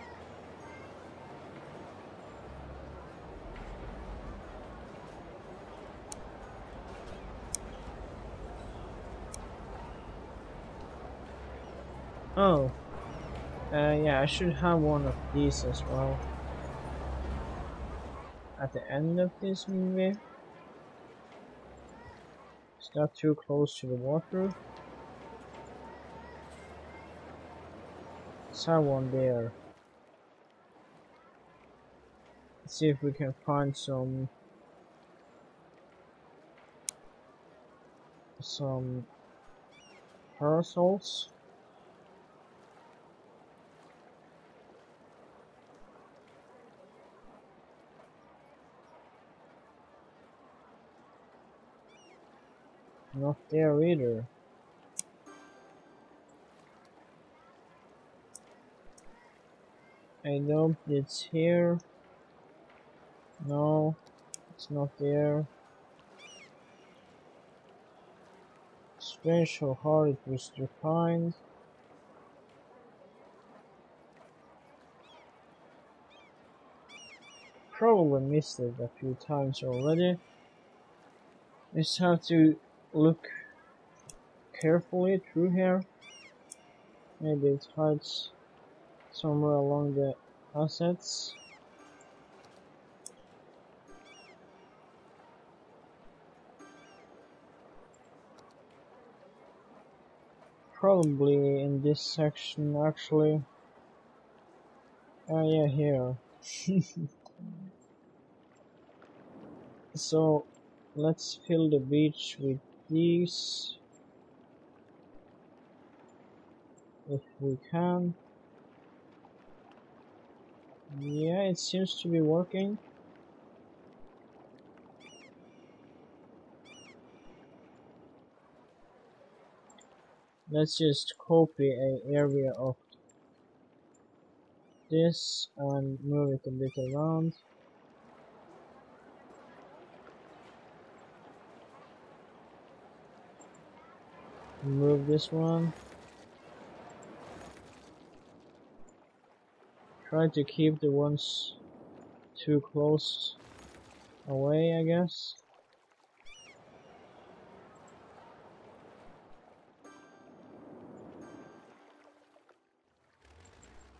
Oh, yeah, I should have one of these as well. At the end of this movie. It's not too close to the water. Let's have one there. Let's see if we can find some parasols. Not there either. I doubt it's here. No, it's not there. Strange how hard it was to find. Probably missed it a few times already. Just have to look carefully through here. Maybe it hides somewhere along the assets. Probably in this section actually. Oh yeah, here. So let's fill the beach with these if we can. Yeah, it seems to be working. Let's just copy an area of this and move it a bit around. Move this one. Try to keep the ones too close away, I guess.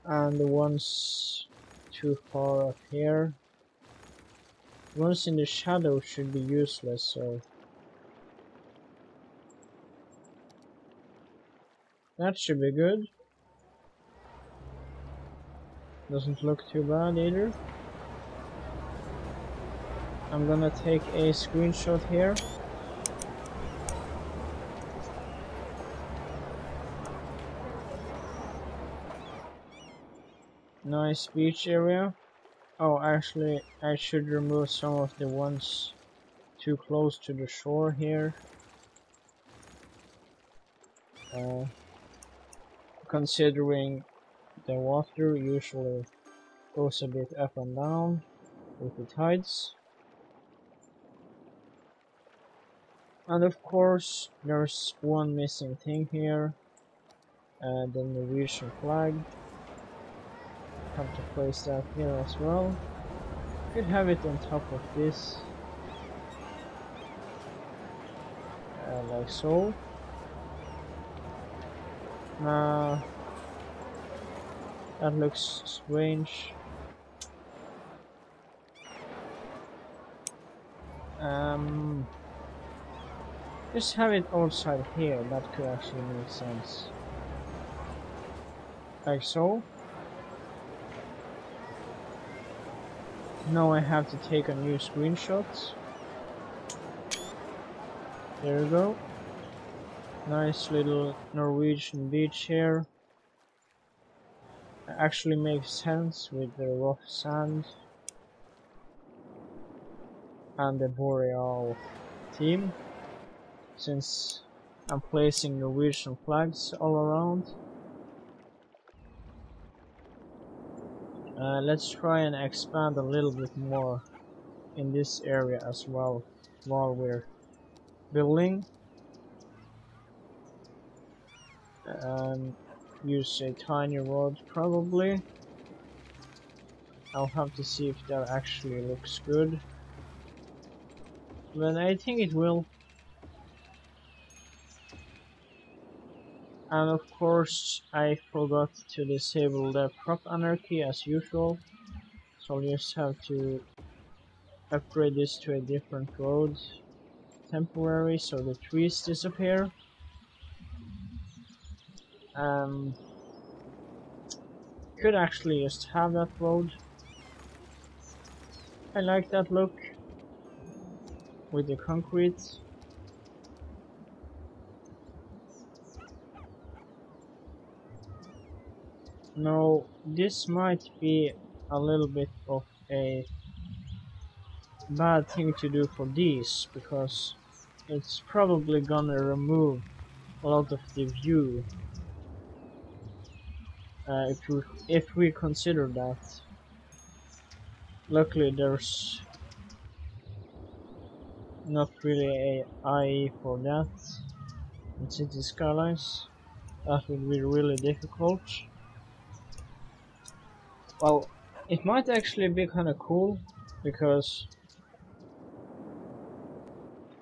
And the ones too far up here. The ones in the shadow should be useless, so that should be good. Doesn't look too bad either. I'm gonna take a screenshot here. Nice beach area. Oh, actually, I should remove some of the ones too close to the shore here. uh, considering the water usually goes a bit up and down with the tides. And of course, there's one missing thing here, the Norwegian flag. Have to place that here as well. Could have it on top of this, like so. That looks strange. Just have it outside here, that could actually make sense. Like so. Now I have to take a new screenshot. There we go. Nice little Norwegian beach here. Actually makes sense with the rough sand and the boreal theme, since I'm placing Norwegian flags all around. Let's try and expand a little bit more in this area as well while we're building. Use a tiny road probably. I'll have to see if that actually looks good, but I think it will. And of course I forgot to disable the prop anarchy as usual, so I'll just have to upgrade this to a different road temporary so the trees disappear. Could actually just have that road. I like that look with the concrete. Now this might be a little bit of a bad thing to do for these, because it's probably gonna remove a lot of the view, if we consider that. Luckily there's not really a IE for that in City Skylines. That would be really difficult. Well, it might actually be kinda cool, because,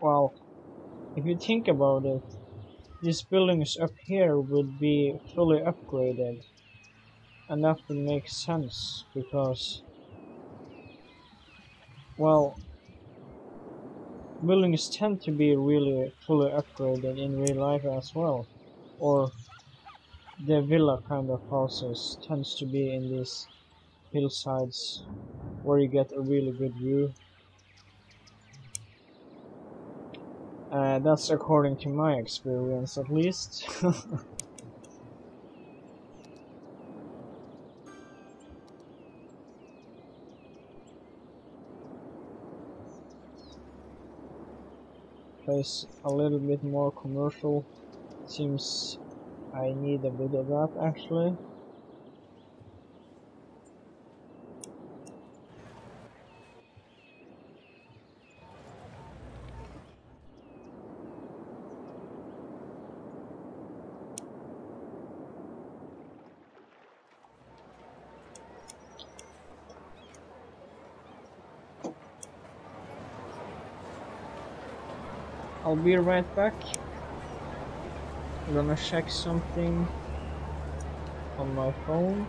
well, if you think about it, these buildings up here would be fully upgraded, and that would make sense, because, well, buildings tend to be really fully upgraded in real life as well, or the villa kind of houses tends to be in these hillsides where you get a really good view. That's according to my experience, at least. Place a little bit more commercial. Seems I need a bit of that actually. I'll be right back. I'm gonna check something on my phone.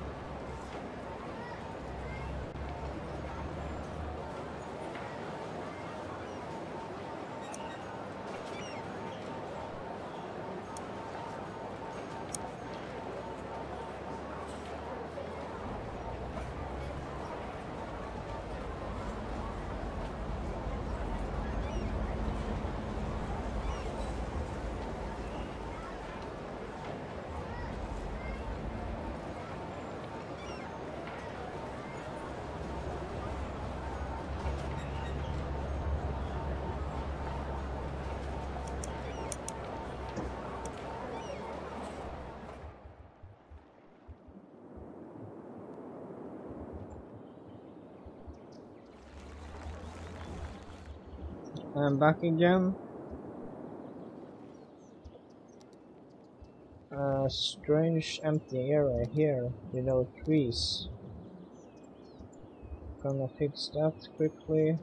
I'm back again. A strange empty area here without trees. Gonna fix that quickly.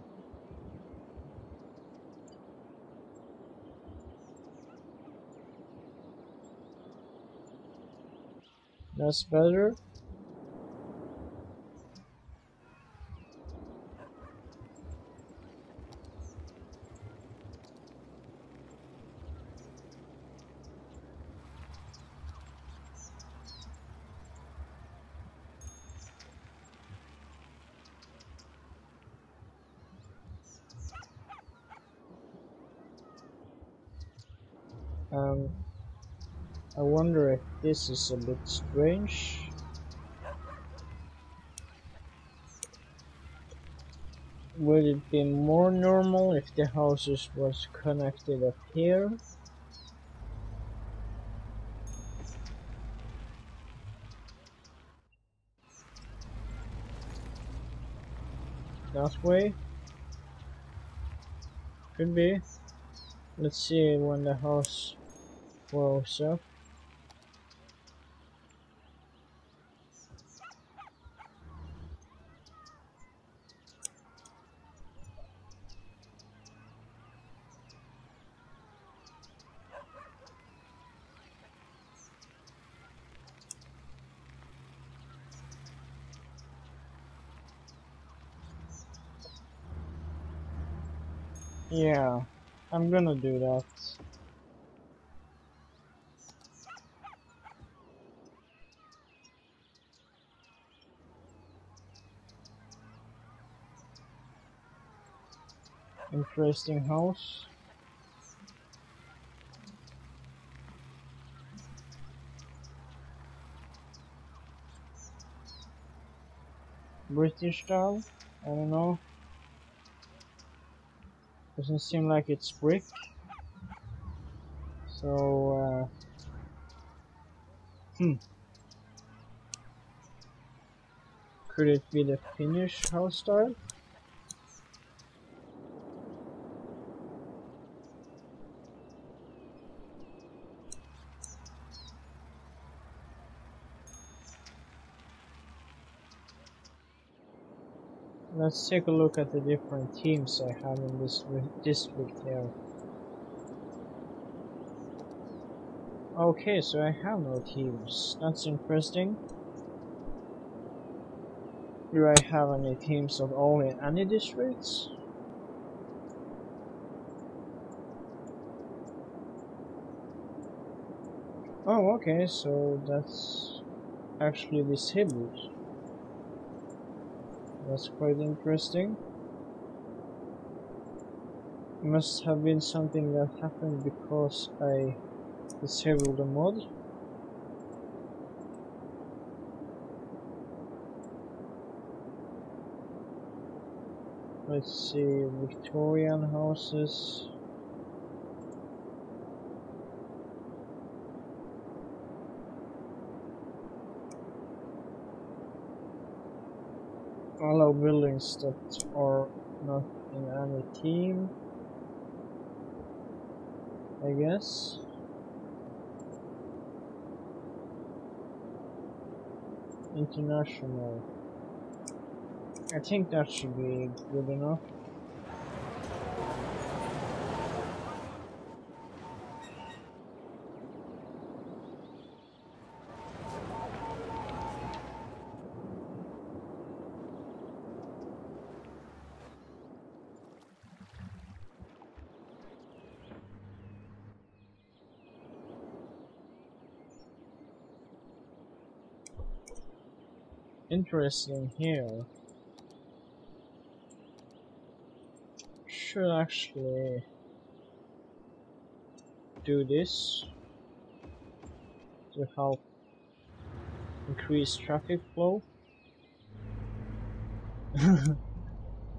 That's better. I wonder if this is a bit strange. Would it be more normal if the houses was connected up here? That way? Could be. Let's see when the house blows up. Yeah, I'm gonna do that. Interesting house. British style? I don't know. Doesn't seem like it's brick. So, could it be the Finnish house style? Let's take a look at the different teams I have in this district here. Okay, so I have no teams. That's interesting. Do I have any teams at all in any districts? Oh, okay, so that's actually disabled. That's quite interesting. Must have been something that happened because I disabled the mod. Let's see, Victorian houses. Allow buildings that are not in any team, I guess. International. I think that should be good enough. Interesting here. Should actually do this to help increase traffic flow.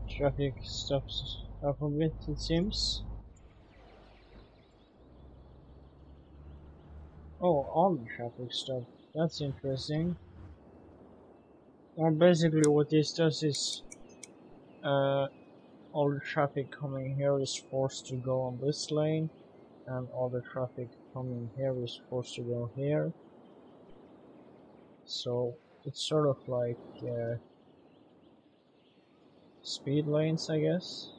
Traffic stops up a bit, it seems. Oh, all the traffic stop. That's interesting. Basically what this does is all the traffic coming here is forced to go on this lane, and all the traffic coming here is forced to go here. So it's sort of like speed lanes, I guess.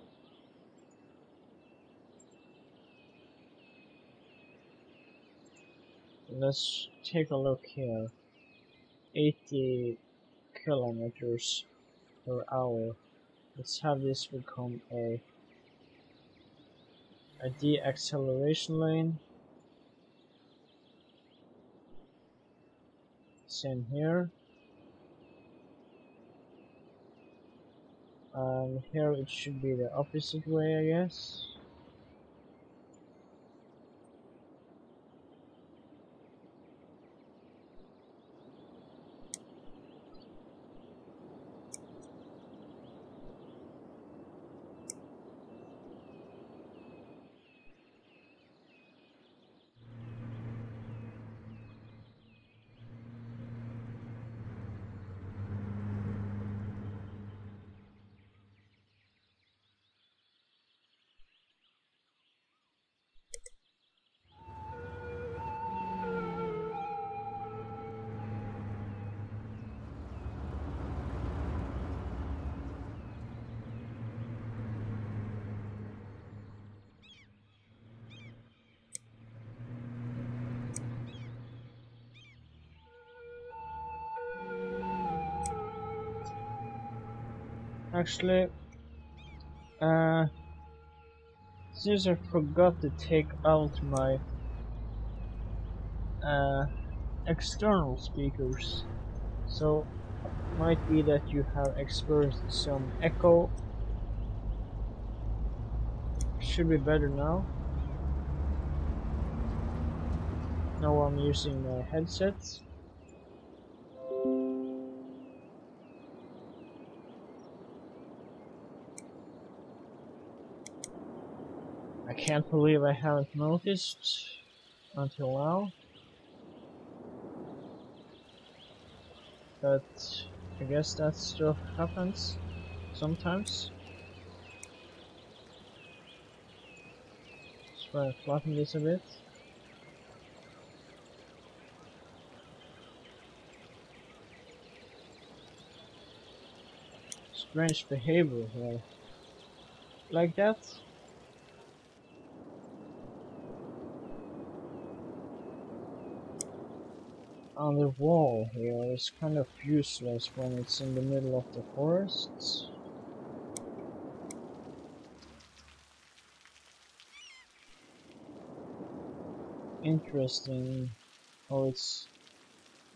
Let's take a look here. 80 kilometers per hour. Let's have this become a de-acceleration lane. Same here. And here it should be the opposite way, I guess. Actually, since I forgot to take out my external speakers, so might be that you have experienced some echo. Should be better now. Now I'm using my headset. I can't believe I haven't noticed until now. But I guess that stuff happens sometimes. Let's try to flatten this a bit. Strange behavior here. Like that? On the wall here is kind of useless when it's in the middle of the forest. Interesting how it's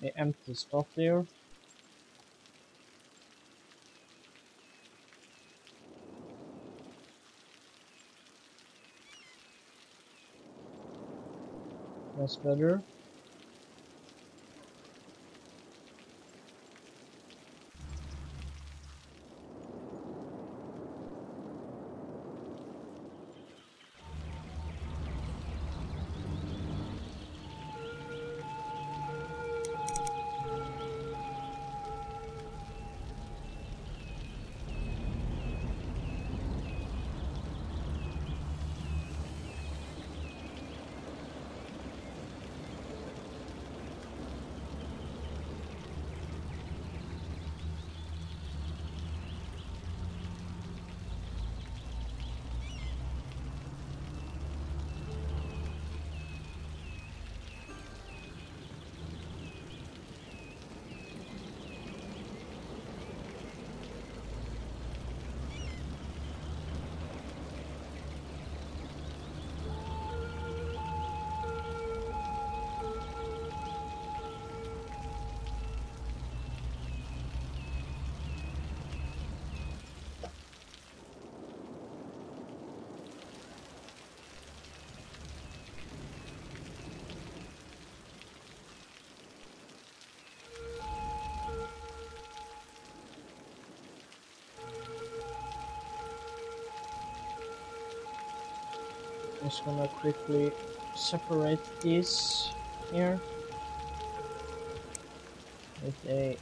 an empty spot there. That's better. Just gonna quickly separate these here with a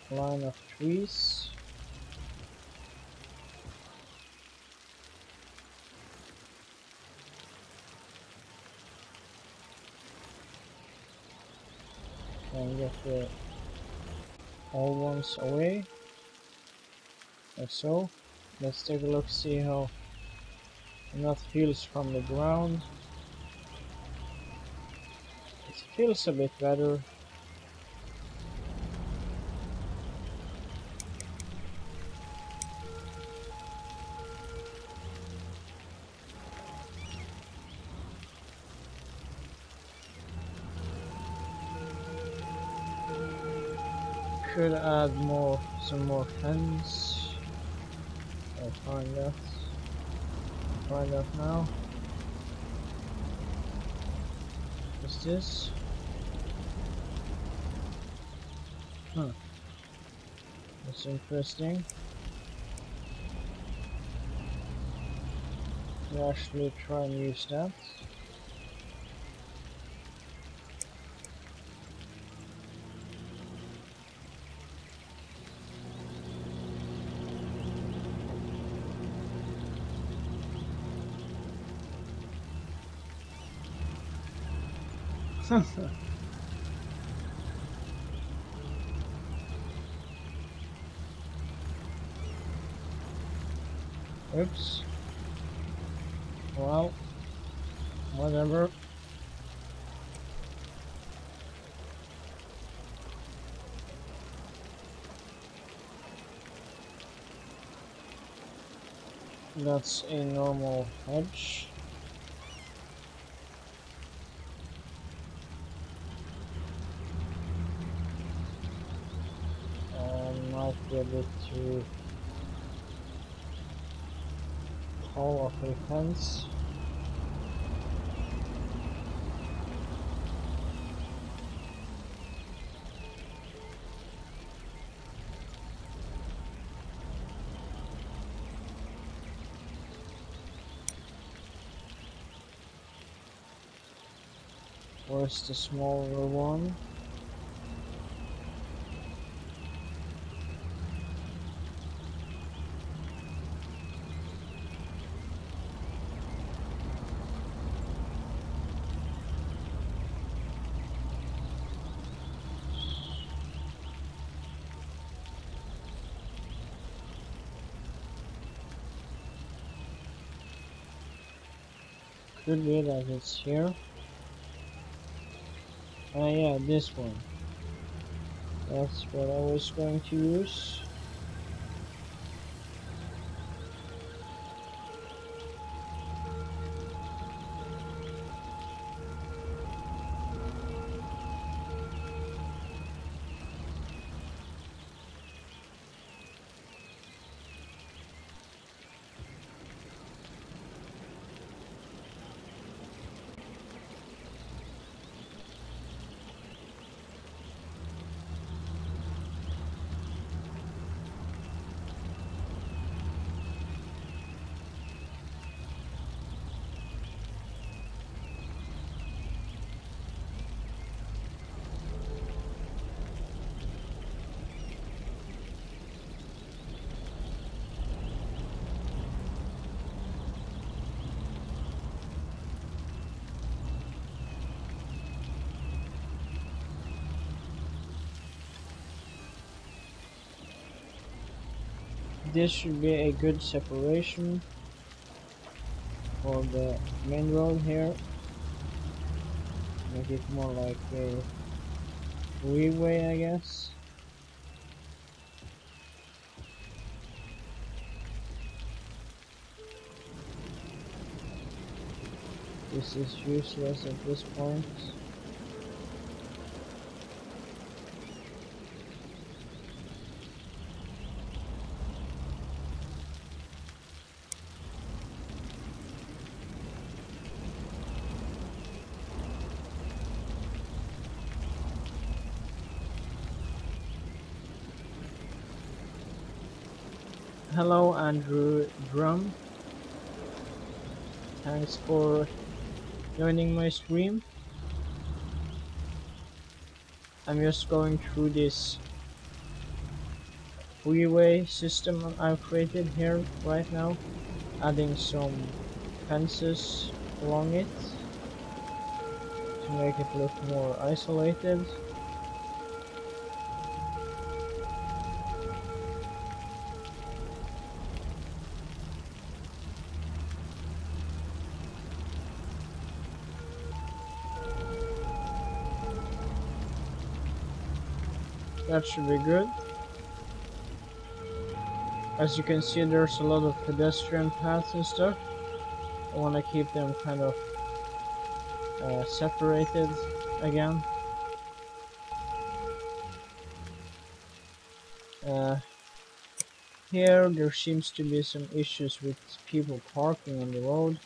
line of trees. get the old ones away, like so. Let's take a look, see how that feels from the ground. It feels a bit better. Should add some more fence. I'll find that. Find that now. What's this? Huh. That's interesting. We'll actually try and use that. Oops. Well, whatever. That's a normal hedge. Might be able to haul off a fence. Where's the smaller one? Could be that it's here. Yeah, this one. That's what I was going to use. This should be a good separation for the main road here. Make it more like a freeway, I guess. This is useless at this point. Hello Andrew Drum, thanks for joining my stream. I'm just going through this freeway system I've created here right now, adding some fences along it to make it look more isolated. That should be good. As you can see, there's a lot of pedestrian paths and stuff. I want to keep them kind of separated again. Here there seems to be some issues with people parking on the road.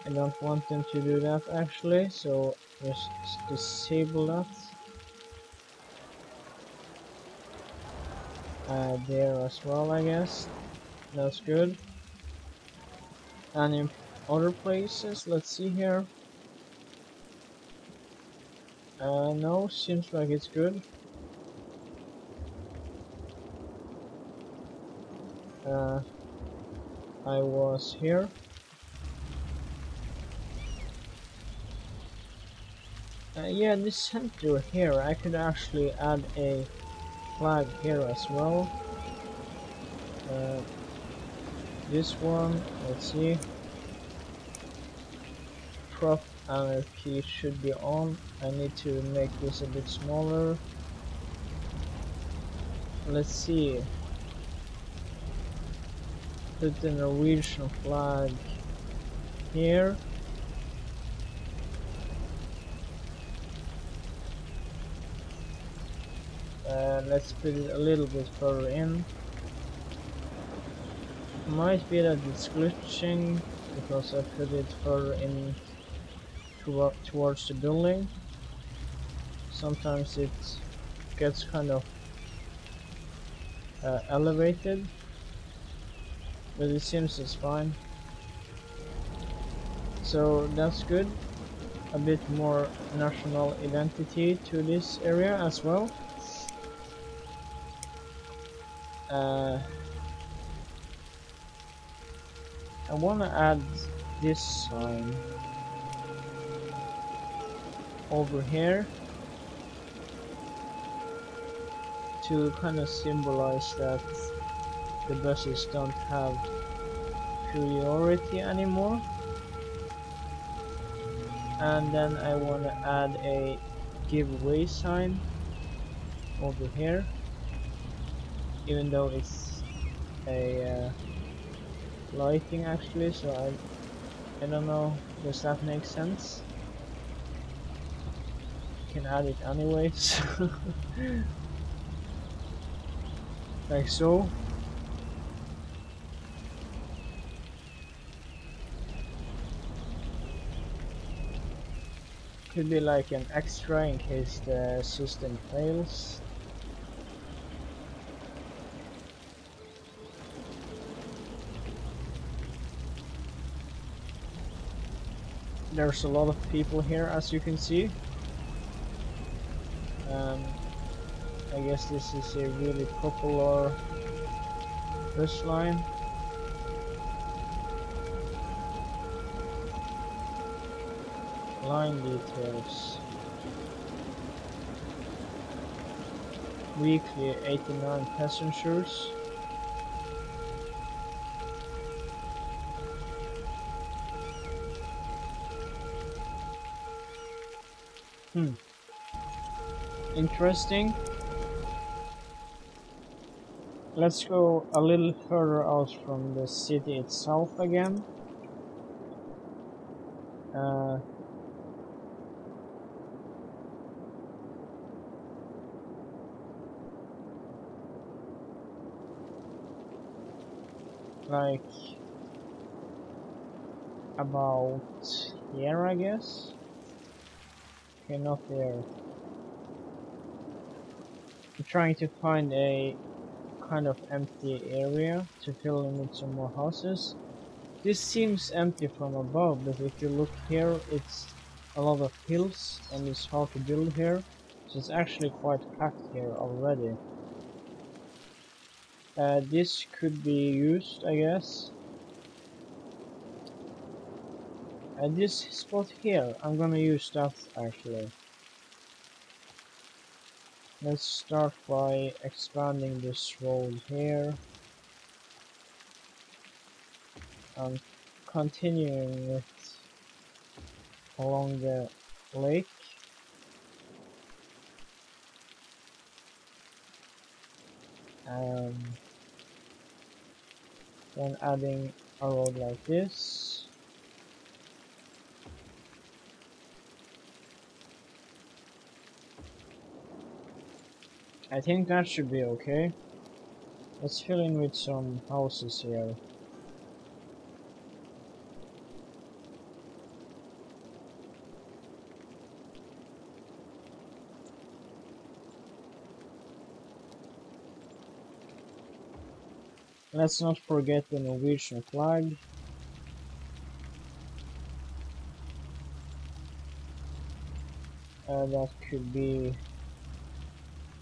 I don't want them to do that actually, so just disable that. There as well, I guess. That's good. And in other places, let's see here. No, seems like it's good. I was here. Yeah, this center here, I could actually add a flag here as well. This one, let's see. Prop anarchy should be on. I need to make this a bit smaller. Let's see. Put the Norwegian flag here. Let's put it a little bit further in. Might be that it's glitching because I put it further in towards the building. Sometimes it gets kind of elevated, but it seems it's fine. So that's good. A bit more national identity to this area as well. I want to add this sign over here to kind of symbolize that the buses don't have priority anymore. And then I want to add a giveaway sign over here, even though it's a lighting actually, so I don't know, does that make sense? You can add it anyways. Like so. Could be like an extra in case the system fails. There's a lot of people here, as you can see. I guess this is a really popular bus line. Line details. Weekly 89 passengers. Interesting. Let's go a little further out from the city itself again. Like about here, I guess. Okay, not there. I'm trying to find a kind of empty area to fill in with some more houses. This seems empty from above, but if you look here, it's a lot of hills and it's hard to build here, so it's actually quite packed here already. This could be used, I guess. This spot here, I'm gonna use that actually. Let's start by expanding this road here and continuing it along the lake. Um, then adding a road like this. I think that should be okay. Let's fill in with some houses here. Let's not forget the Norwegian flag. That could be...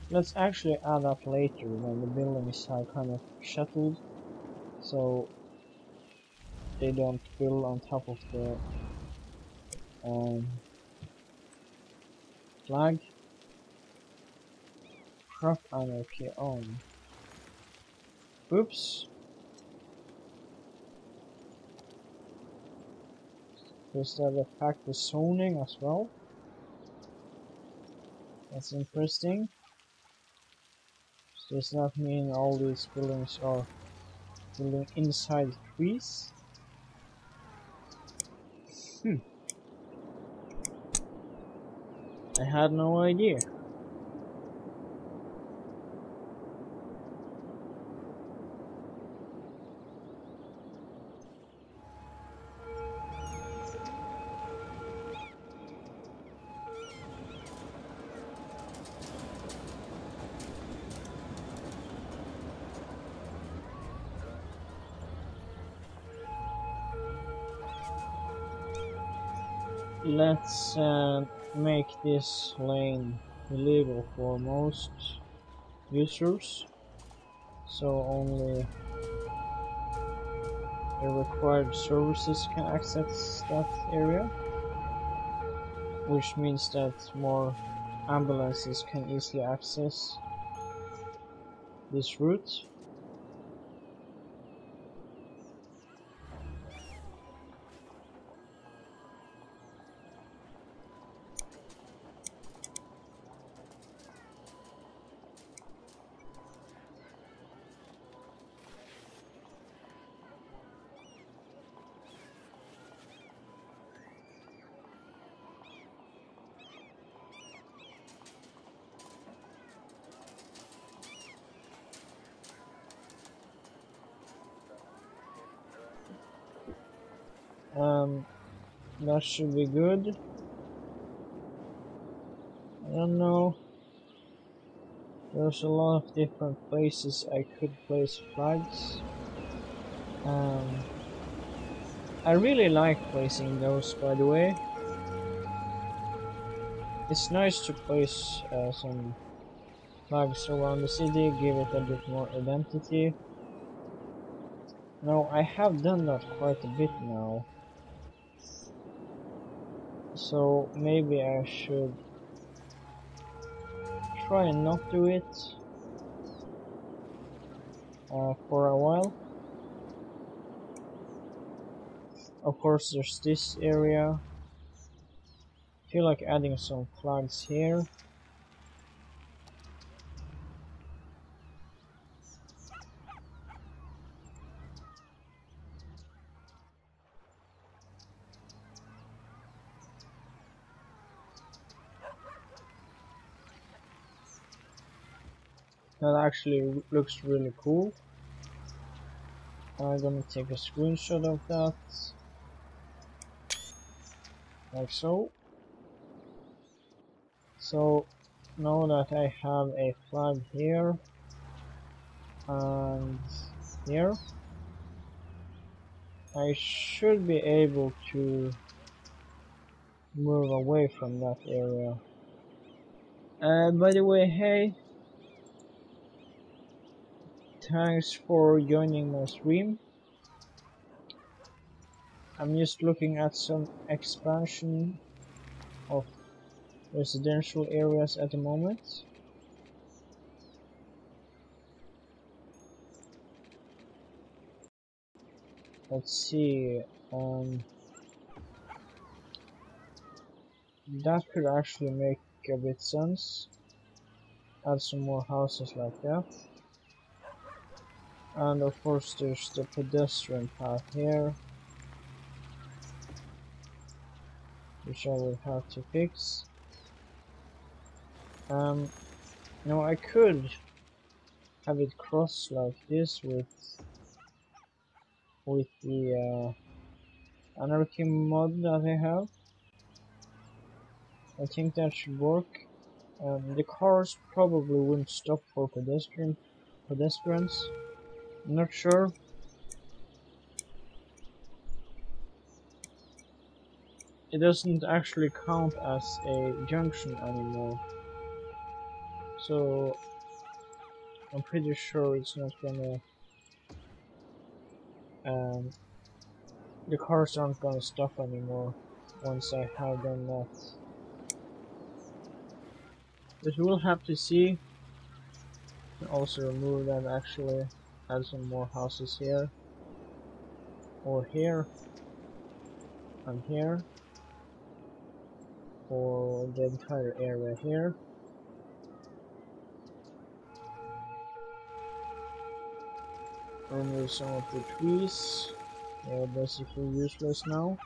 Let's actually add that later when the buildings are kind of shuttled, so they don't build on top of the flag. Crop anarchy on. Oops. Does that affect the zoning as well? That's interesting. Does that mean all these buildings are building inside trees? I had no idea. Let's make this lane illegal for most users, so only the required services can access that area, which means that more ambulances can easily access this route. That should be good. I don't know. There's a lot of different places I could place flags. I really like placing those, by the way. It's nice to place some flags around the city, give it a bit more identity. No, I have done that quite a bit now. So maybe I should try and not do it for a while. Of course, there's this area. I feel like adding some flags here. That actually looks really cool. I'm gonna take a screenshot of that. Like so. So now that I have a flag here and here, I should be able to move away from that area. By the way, hey, thanks for joining my stream. I'm just looking at some expansion of residential areas at the moment. Let's see, that could actually make a bit sense. Add some more houses like that. And of course there's the pedestrian path here, which I will have to fix. Now I could have it cross like this with the anarchy mod that I have. I think that should work. The cars probably wouldn't stop for pedestrians. I'm not sure. It doesn't actually count as a junction anymore, so I'm pretty sure it's not gonna the cars aren't gonna stop anymore once I have done that. But we'll have to see. Also remove that, actually add some more houses here, or here, and here, or the entire area here. Remove some of the trees. They are basically useless now.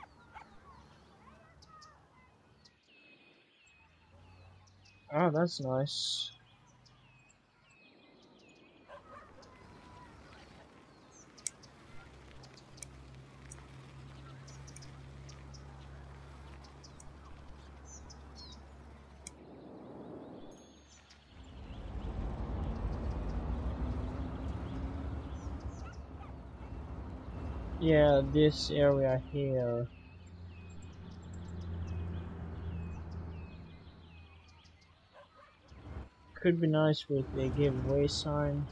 Ah, that's nice. Yeah, this area here. Could be nice with a giveaway sign.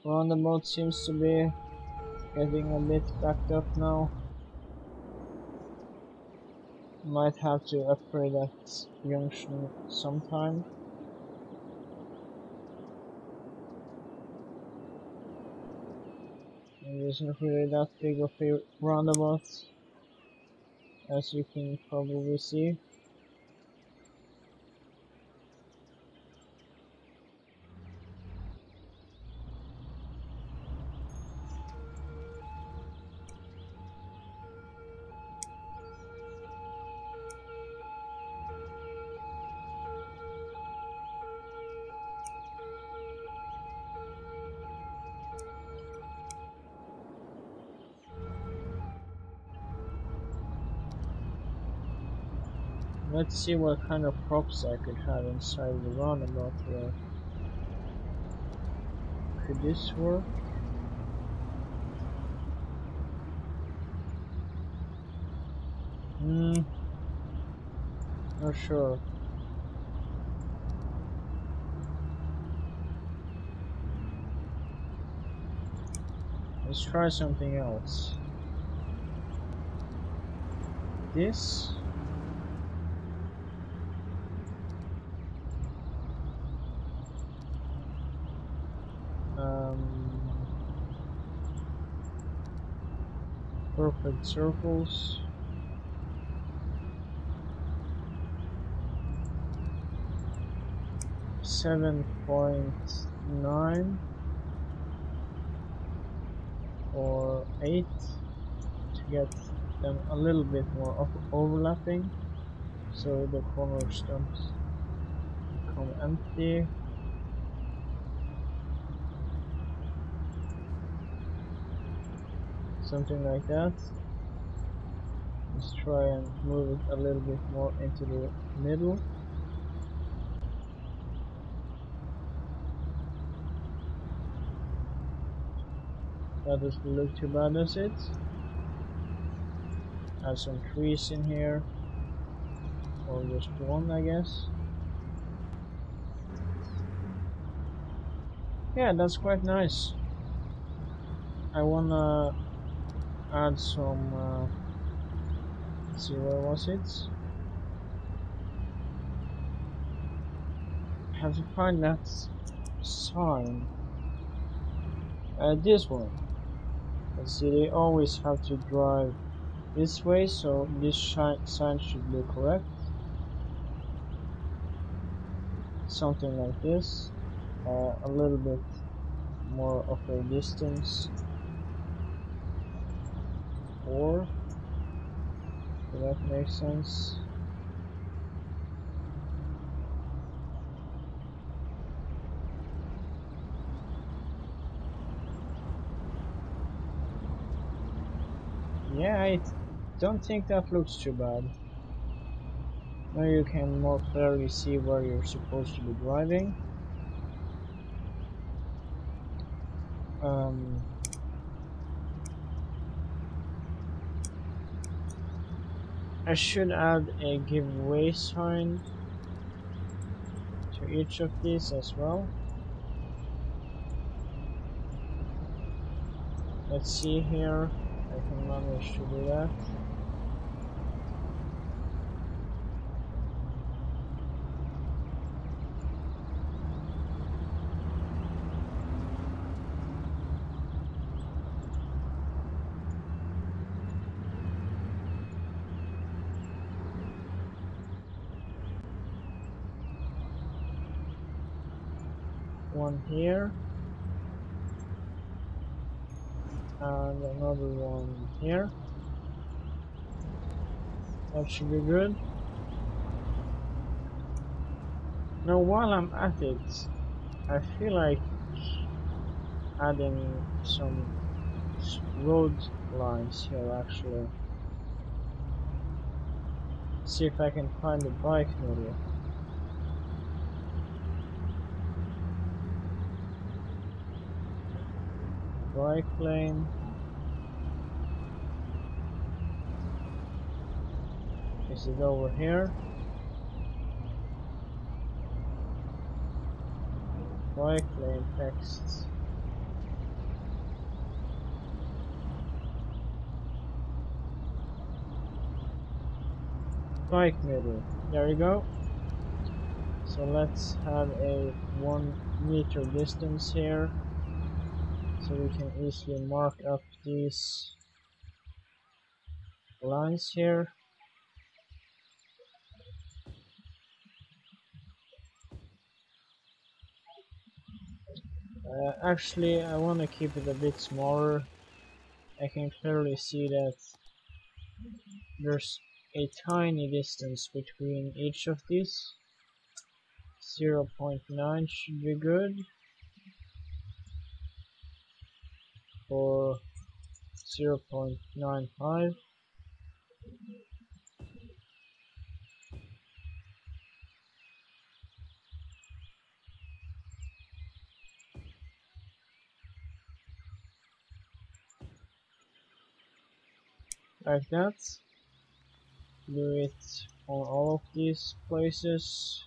Roundabout seems to be getting a bit backed up now. Might have to upgrade that junction sometime. It isn't really that big of a roundabout, as you can probably see. Let's see what kind of props I could have inside the roundabout here. Could this work? Not sure. Let's try something else. This? Perfect circles. .9 or 8 to get them a little bit more overlapping, so the corner stumps become empty. Something like that. Let's try and move it a little bit more into the middle. That doesn't look too bad, does it? Add some trees in here, or just one, I guess. Yeah, that's quite nice. I wanna add some let's see, where was it? I have to find that sign. This one. Let's see, they always have to drive this way, so this sign should be correct. Something like this. A little bit more of a distance. Or, if that makes sense. Yeah, I don't think that looks too bad. Now you can more clearly see where you're supposed to be driving. I should add a giveaway sign to each of these as well. Let's see here. I can manage to do that. One here. And another one here. That should be good. Now while I'm at it, I feel like adding some road lines here actually. See if I can find the bike middle. Bike lane. Is it over here? Bike lane text. Bike middle. There you go. So let's have a 1 meter distance here, so we can easily mark up these lines here. Actually, I want to keep it a bit smaller. I can clearly see that there's a tiny distance between each of these. 0.9 should be good. Or 0.95. Like that. Do it on all of these places.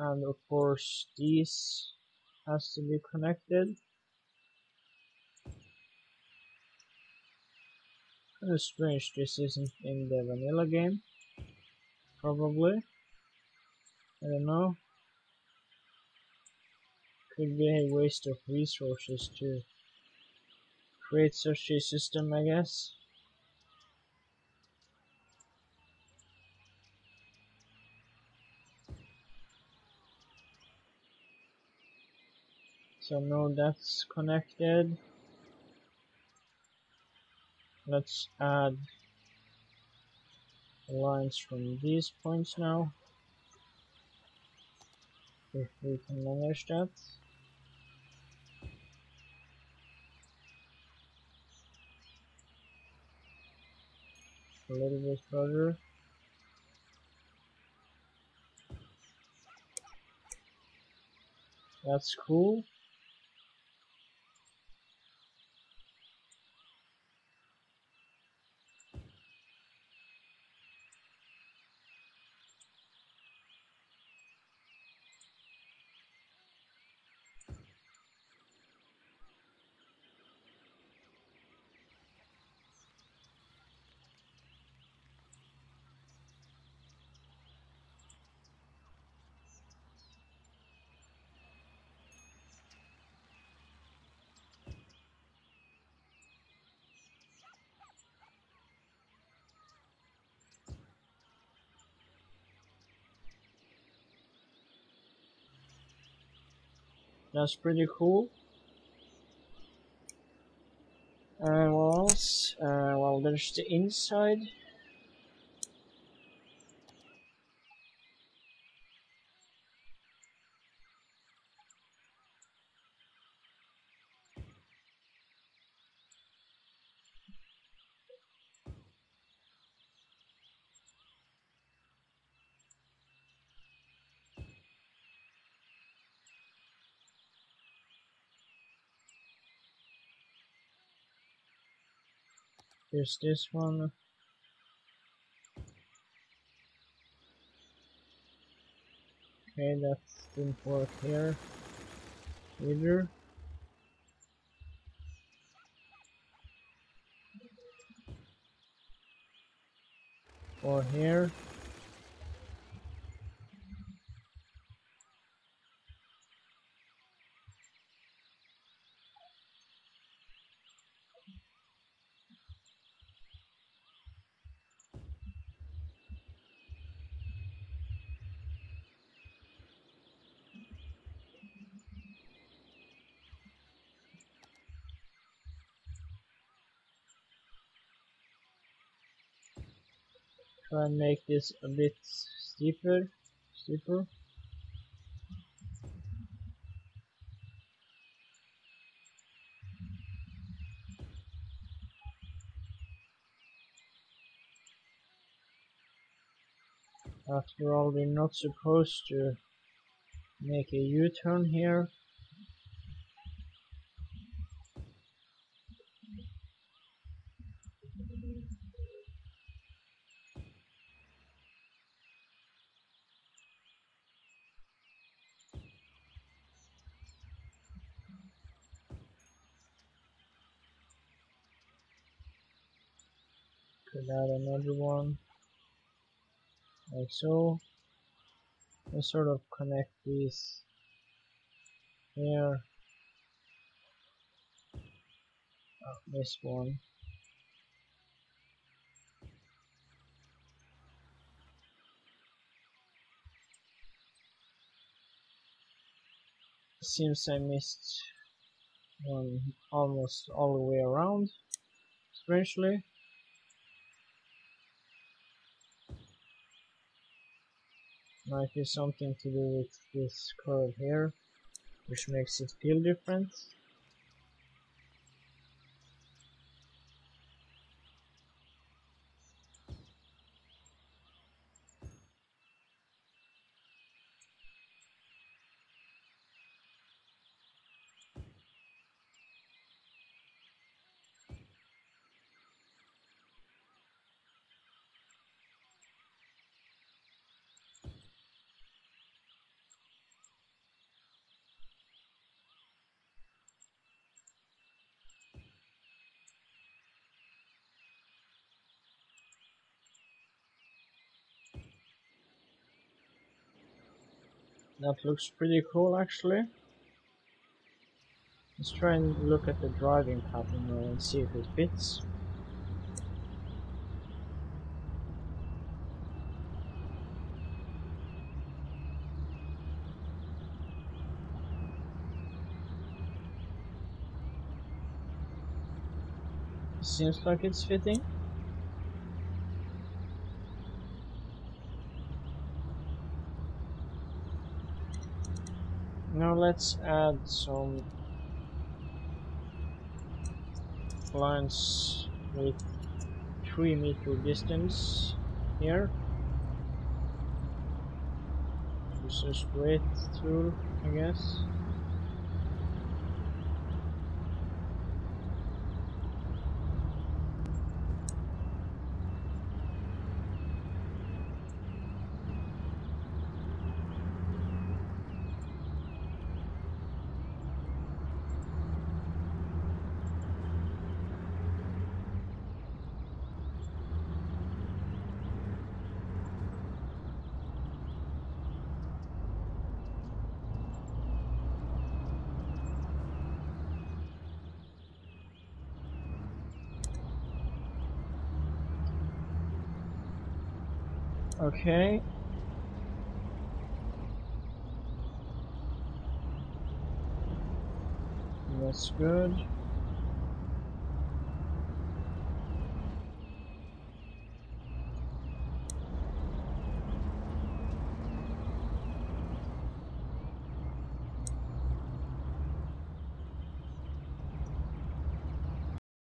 And of course these has to be connected. Kind of strange this isn't in the vanilla game. Probably. I don't know. Could be a waste of resources to create such a system, I guess. So now that's connected. Let's add lines from these points now. If we can manage that. a little bit further. That's cool. That's pretty cool. What else? Well, there's the inside. There's this one. Okay, that didn't work here either. Or here. Try and make this a bit steeper. After all, we're not supposed to make a U-turn here. Could add another one, like so. And sort of connect these here. This one. Seems I missed one almost all the way around, strangely. Might be something to do with this curve here, which makes it feel different. That looks pretty cool, actually. Let's try and look at the driving pattern now and see if it fits. Seems like it's fitting. Now let's add some lines with 3-meter distance here. Just a straight through, I guess. Okay. That's good.